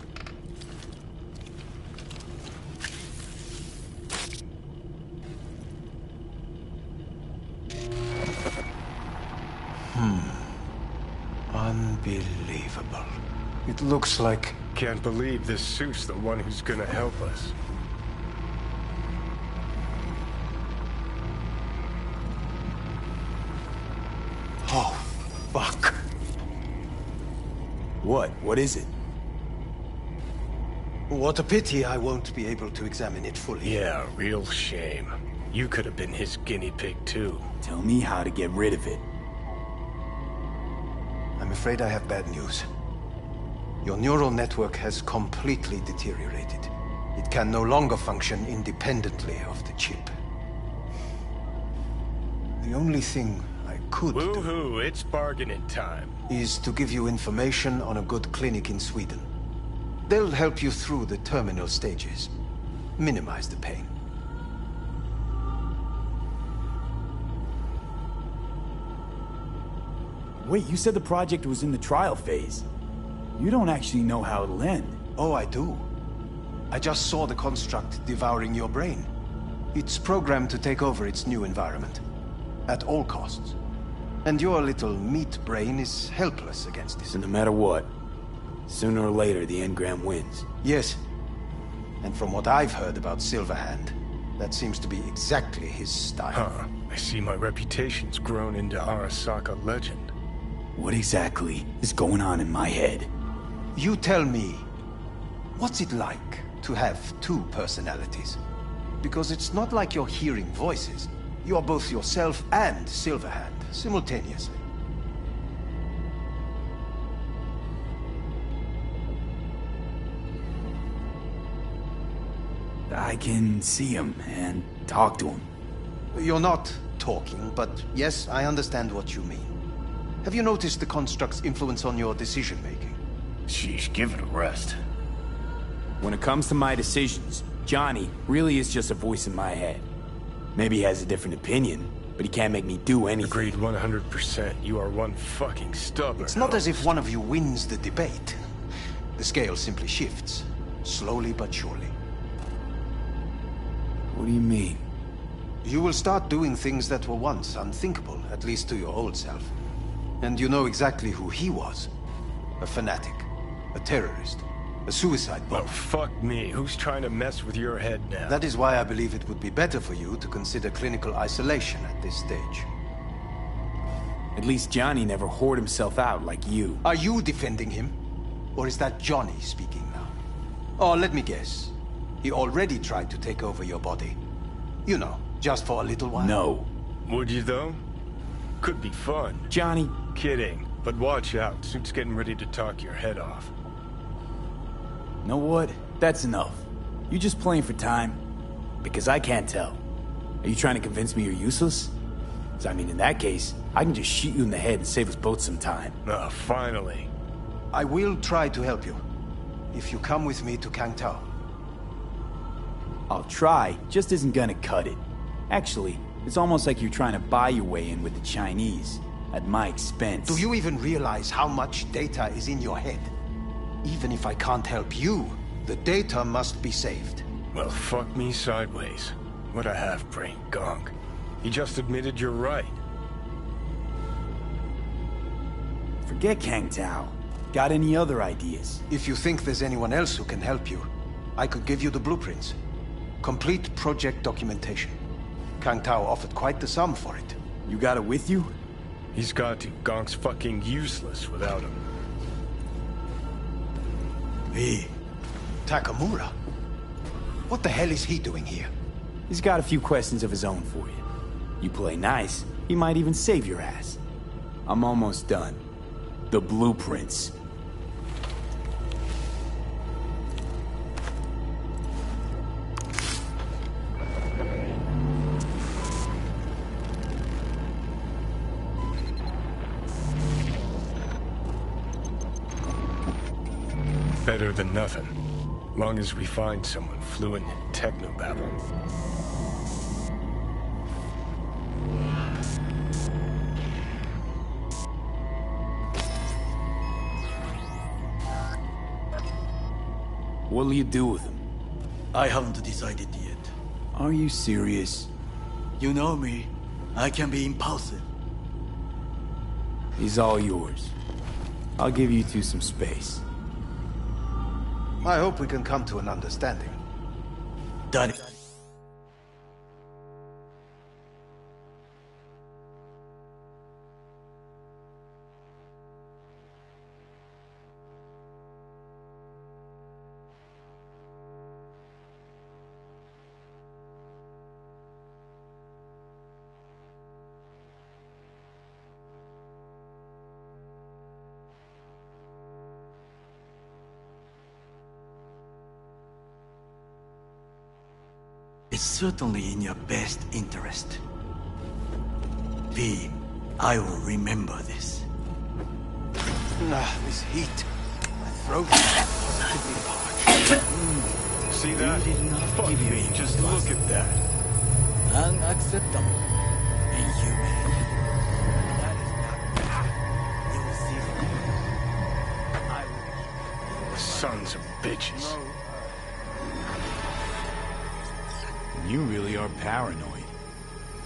Unbelievable. It looks like... Can't believe this suit's the one who's gonna help us. Oh, fuck. What? What is it? What a pity I won't be able to examine it fully. Yeah, real shame. You could have been his guinea pig, too. Tell me how to get rid of it. I'm afraid I have bad news. Your neural network has completely deteriorated. It can no longer function independently of the chip. The only thing I could do Woohoo, it's bargaining time. is to give you information on a good clinic in Sweden. They'll help you through the terminal stages. Minimize the pain. Wait, you said the project was in the trial phase. You don't actually know how it'll end. Oh, I do. I just saw the construct devouring your brain. It's programmed to take over its new environment. At all costs. And your little meat brain is helpless against this. So no matter what, sooner or later the Engram wins. Yes. And from what I've heard about Silverhand, that seems to be exactly his style. Huh. I see my reputation's grown into Arasaka legend. What exactly is going on in my head? You tell me, what's it like to have two personalities? Because it's not like you're hearing voices. You are both yourself and Silverhand, simultaneously. I can see him and talk to him. You're not talking, but yes, I understand what you mean. Have you noticed the construct's influence on your decision-making? Sheesh, give it a rest. When it comes to my decisions, Johnny really is just a voice in my head. Maybe he has a different opinion, but he can't make me do anything. Agreed 100%. You are one fucking stubborn. It's not as if one of you wins the debate. The scale simply shifts, slowly but surely. What do you mean? You will start doing things that were once unthinkable, at least to your old self. And you know exactly who he was. A fanatic, a terrorist, a suicide bomber. Oh, fuck me. Who's trying to mess with your head now? That is why I believe it would be better for you to consider clinical isolation at this stage. At least Johnny never whored himself out like you. Are you defending him? Or is that Johnny speaking now? Oh, let me guess. He already tried to take over your body. You know, just for a little while. No. Would you, though? Could be fun. Johnny. Kidding. But watch out. Suit's getting ready to talk your head off. Know what? That's enough. You just playing for time? Because I can't tell. Are you trying to convince me you're useless? 'Cause I mean, in that case, I can just shoot you in the head and save us both some time. Ah, finally. I will try to help you. If you come with me to Kangtao. I'll try, just isn't gonna cut it. Actually, it's almost like you're trying to buy your way in with the Chinese, at my expense. Do you even realize how much data is in your head? Even if I can't help you, the data must be saved. Well, fuck me sideways. What a half-brain gonk. He just admitted you're right. Forget Kangtao. Got any other ideas? If you think there's anyone else who can help you, I could give you the blueprints. Complete project documentation. Kangtao offered quite the sum for it. You got it with you? He's got to. Gonk's fucking useless without him. Hey, Takamura? What the hell is he doing here? He's got a few questions of his own for you. You play nice, he might even save your ass. I'm almost done. The blueprints. Better than nothing. Long as we find someone fluent in technobabble. What'll you do with him? I haven't decided yet. Are you serious? You know me. I can be impulsive. He's all yours. I'll give you two some space. I hope we can come to an understanding. Done it. It's certainly in your best interest. V, I will remember this. This heat. My throat. See that? Fuck me, just look at that. Unacceptable. Inhumane. That is not... You will see them. Sons of bitches. You really are paranoid.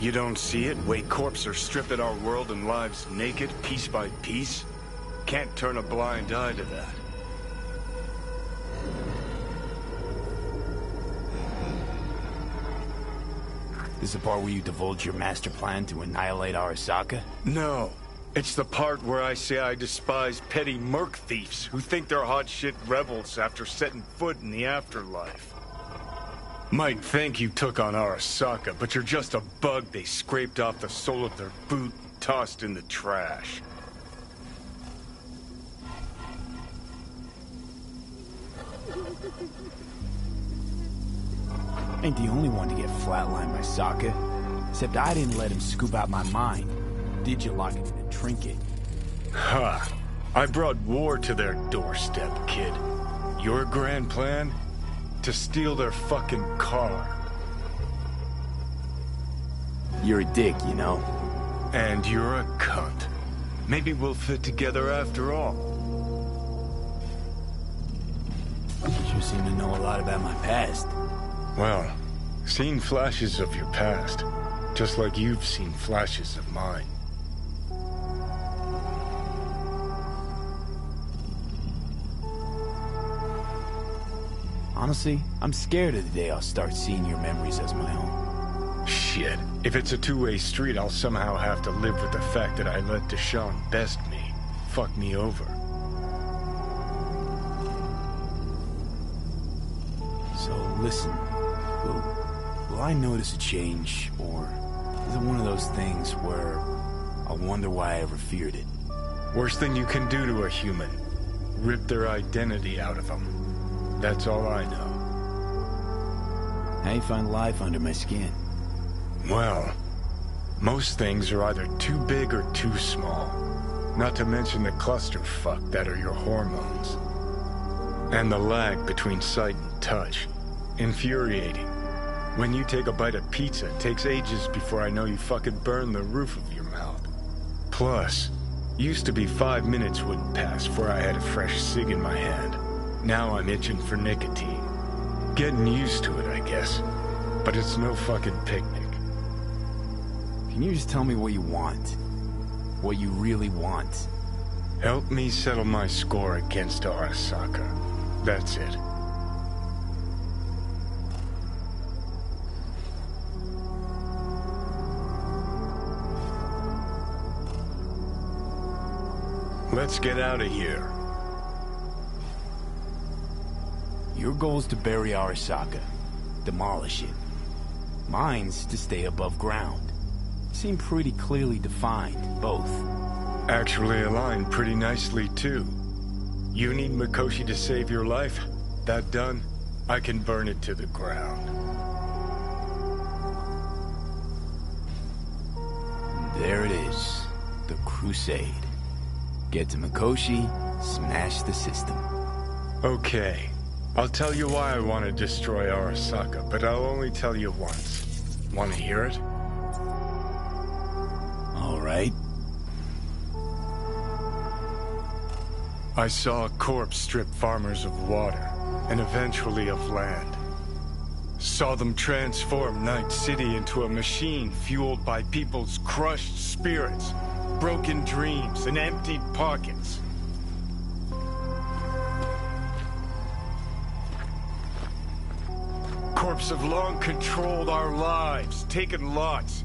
You don't see it? Way corps are stripping our world and lives naked, piece by piece? Can't turn a blind eye to that. This is the part where you divulge your master plan to annihilate Arasaka? No. It's the part where I say I despise petty merc thieves who think they're hot shit rebels after setting foot in the afterlife. Might think you took on Arasaka, but you're just a bug they scraped off the sole of their boot and tossed in the trash. Ain't the only one to get flatlined by Sokka. Except I didn't let him scoop out my mind. Did you lock it in a trinket? Ha! I brought war to their doorstep, kid. Your grand plan? To steal their fucking car. You're a dick, you know. And you're a cunt. Maybe we'll fit together after all. You sure seem to know a lot about my past. Well, seen flashes of your past. Just like you've seen flashes of mine. Honestly, I'm scared of the day I'll start seeing your memories as my own. Shit. If it's a two-way street, I'll somehow have to live with the fact that I let Deshaun best me. Fuck me over. So, listen. Will I notice a change, or is it one of those things where I'll wonder why I ever feared it? Worst thing you can do to a human. Rip their identity out of them. That's all I know. How you find life under my skin? Well, most things are either too big or too small. Not to mention the clusterfuck that are your hormones. And the lag between sight and touch. Infuriating. When you take a bite of pizza, it takes ages before I know you fucking burn the roof of your mouth. Plus, used to be 5 minutes wouldn't pass before I had a fresh cig in my hand. Now I'm itching for nicotine. Getting used to it, I guess. But it's no fucking picnic. Can you just tell me what you want? What you really want? Help me settle my score against Arasaka. That's it. Let's get out of here. Your goal is to bury Arasaka. Demolish it. Mine's to stay above ground. Seem pretty clearly defined, both. Actually aligned pretty nicely, too. You need Mikoshi to save your life? That done, I can burn it to the ground. And there it is. The Crusade. Get to Mikoshi, smash the system. Okay. I'll tell you why I want to destroy Arasaka, but I'll only tell you once. Want to hear it? All right. I saw a corpse strip farmers of water, and eventually of land. Saw them transform Night City into a machine fueled by people's crushed spirits, broken dreams, and emptied pockets. Corps have long controlled our lives, taken lots,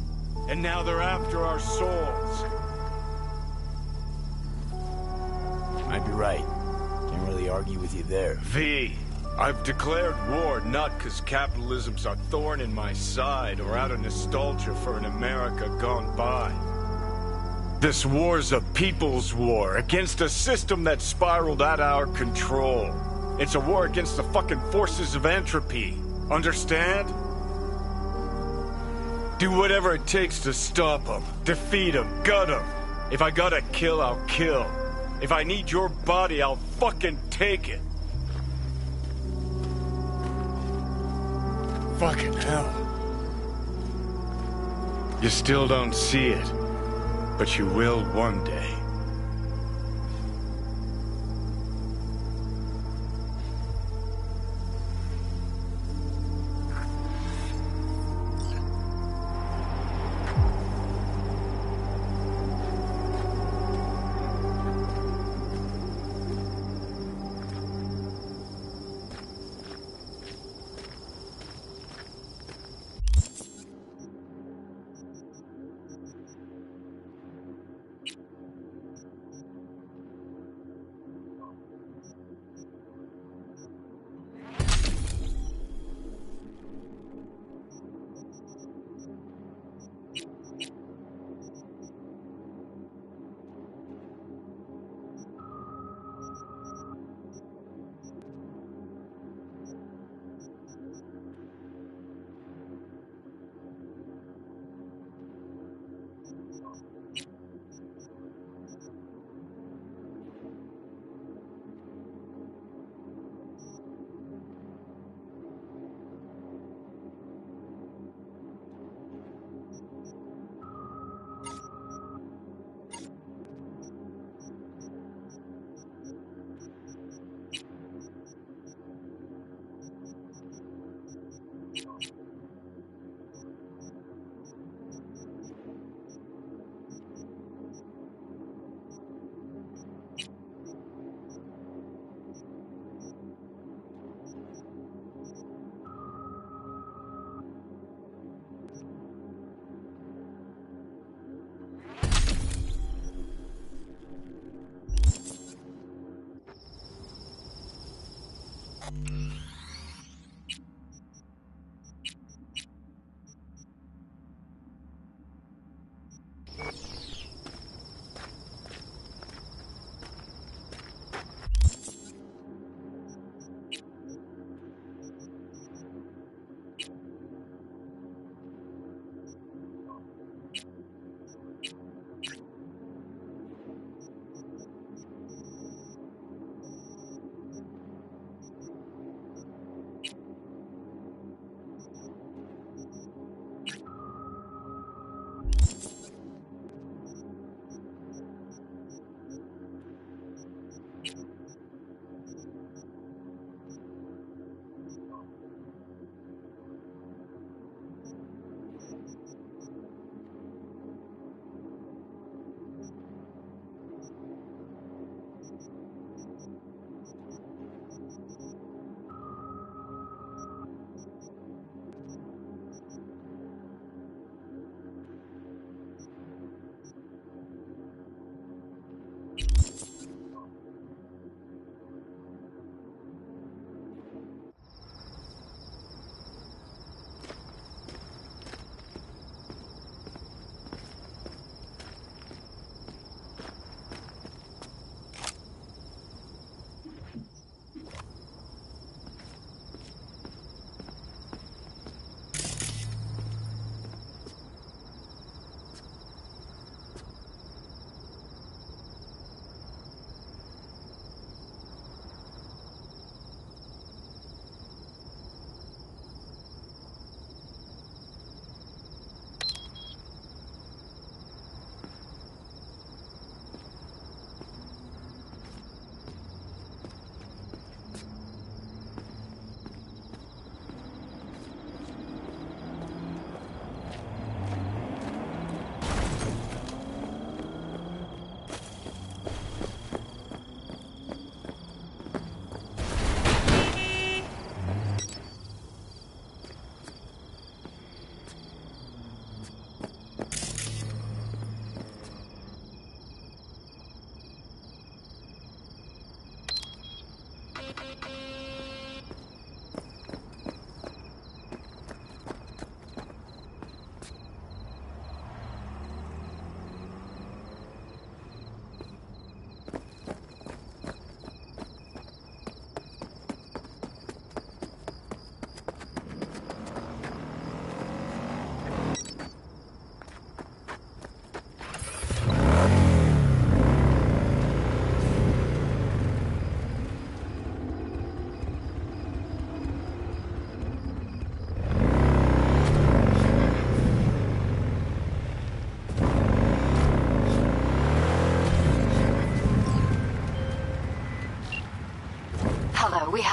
and now they're after our souls. Might be right. Can't really argue with you there. V, I've declared war not because capitalism's a thorn in my side or out of nostalgia for an America gone by. This war's a people's war against a system that spiraled out our control. It's a war against the fucking forces of entropy. Understand? Do whatever it takes to stop them, defeat them, gut them. If I gotta kill, I'll kill. If I need your body, I'll fucking take it. Fucking hell. You still don't see it, but you will one day.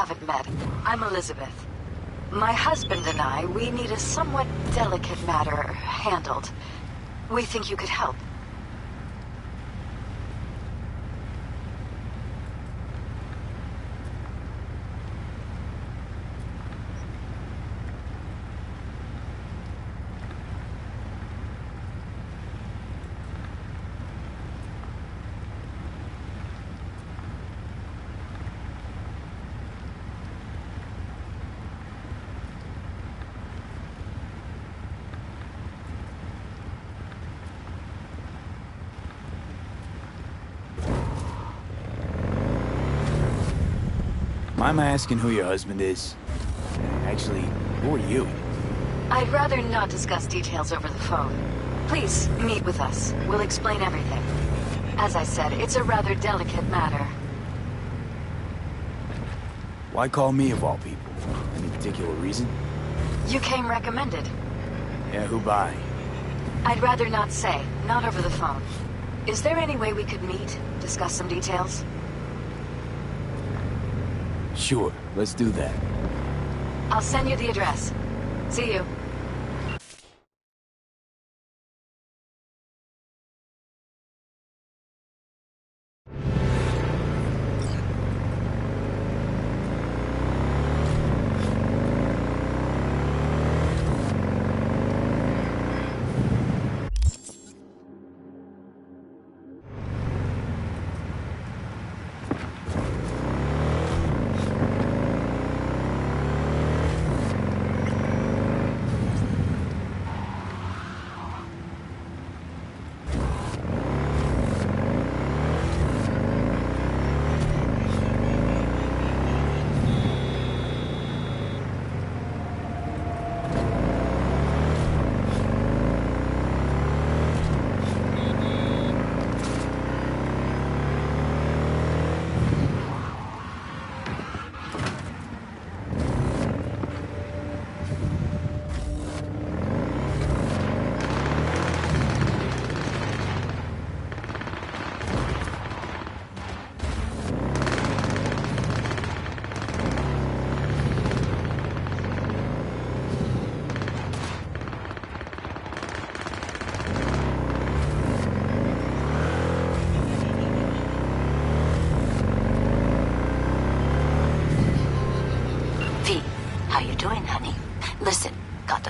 haven't met. I'm Elizabeth. My husband and I, we need a somewhat delicate matter handled. We think you could help. Mind my asking who your husband is? Actually, who are you? I'd rather not discuss details over the phone. Please, meet with us. We'll explain everything. As I said, it's a rather delicate matter. Why call me of all people? Any particular reason? You came recommended. Yeah, who by? I'd rather not say. Not over the phone. Is there any way we could meet? Discuss some details? Sure, let's do that. I'll send you the address. See you.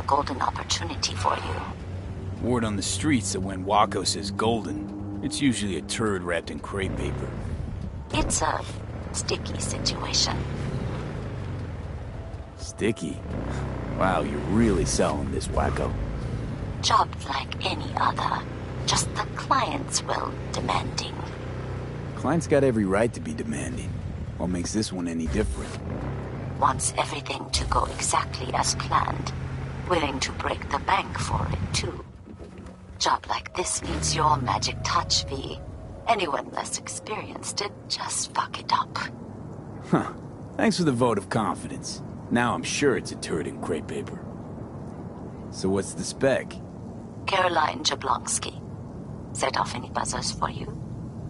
Golden opportunity for you. Word on the streets that when Waco says golden, it's usually a turd wrapped in crepe paper. It's a sticky situation. Sticky? Wow, you're really selling this, Waco. Job like any other. Just the client's will demanding. Client's got every right to be demanding. What makes this one any different? Wants everything to go exactly as planned. Willing to break the bank for it, too. Job like this needs your magic touch, V. Anyone less experienced it, just fuck it up. Huh. Thanks for the vote of confidence. Now I'm sure it's a turd in crepe paper. So what's the spec? Caroline Jablonski. Set off any buzzers for you?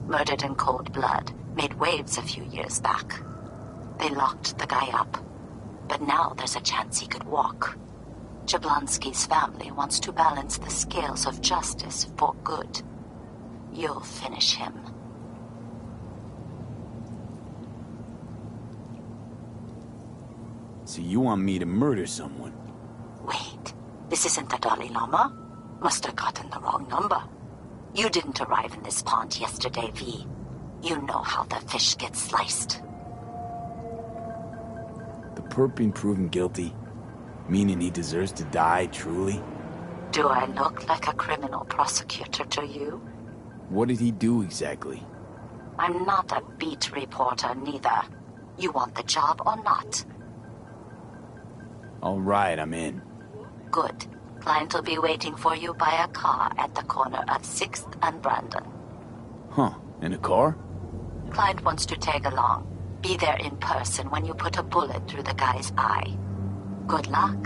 Murdered in cold blood. Made waves a few years back. They locked the guy up. But now there's a chance he could walk. Jablonski's family wants to balance the scales of justice for good. You'll finish him. So you want me to murder someone? Wait, this isn't the Dalai Lama? Must have gotten the wrong number. You didn't arrive in this pond yesterday, V. You know how the fish gets sliced. The perp being proven guilty? Meaning he deserves to die, truly? Do I look like a criminal prosecutor to you? What did he do exactly? I'm not a beat reporter, neither. You want the job or not? All right, I'm in. Good. Client will be waiting for you by a car at the corner of 6th and Brandon. Huh, in a car? Client wants to tag along. Be there in person when you put a bullet through the guy's eye. Good luck.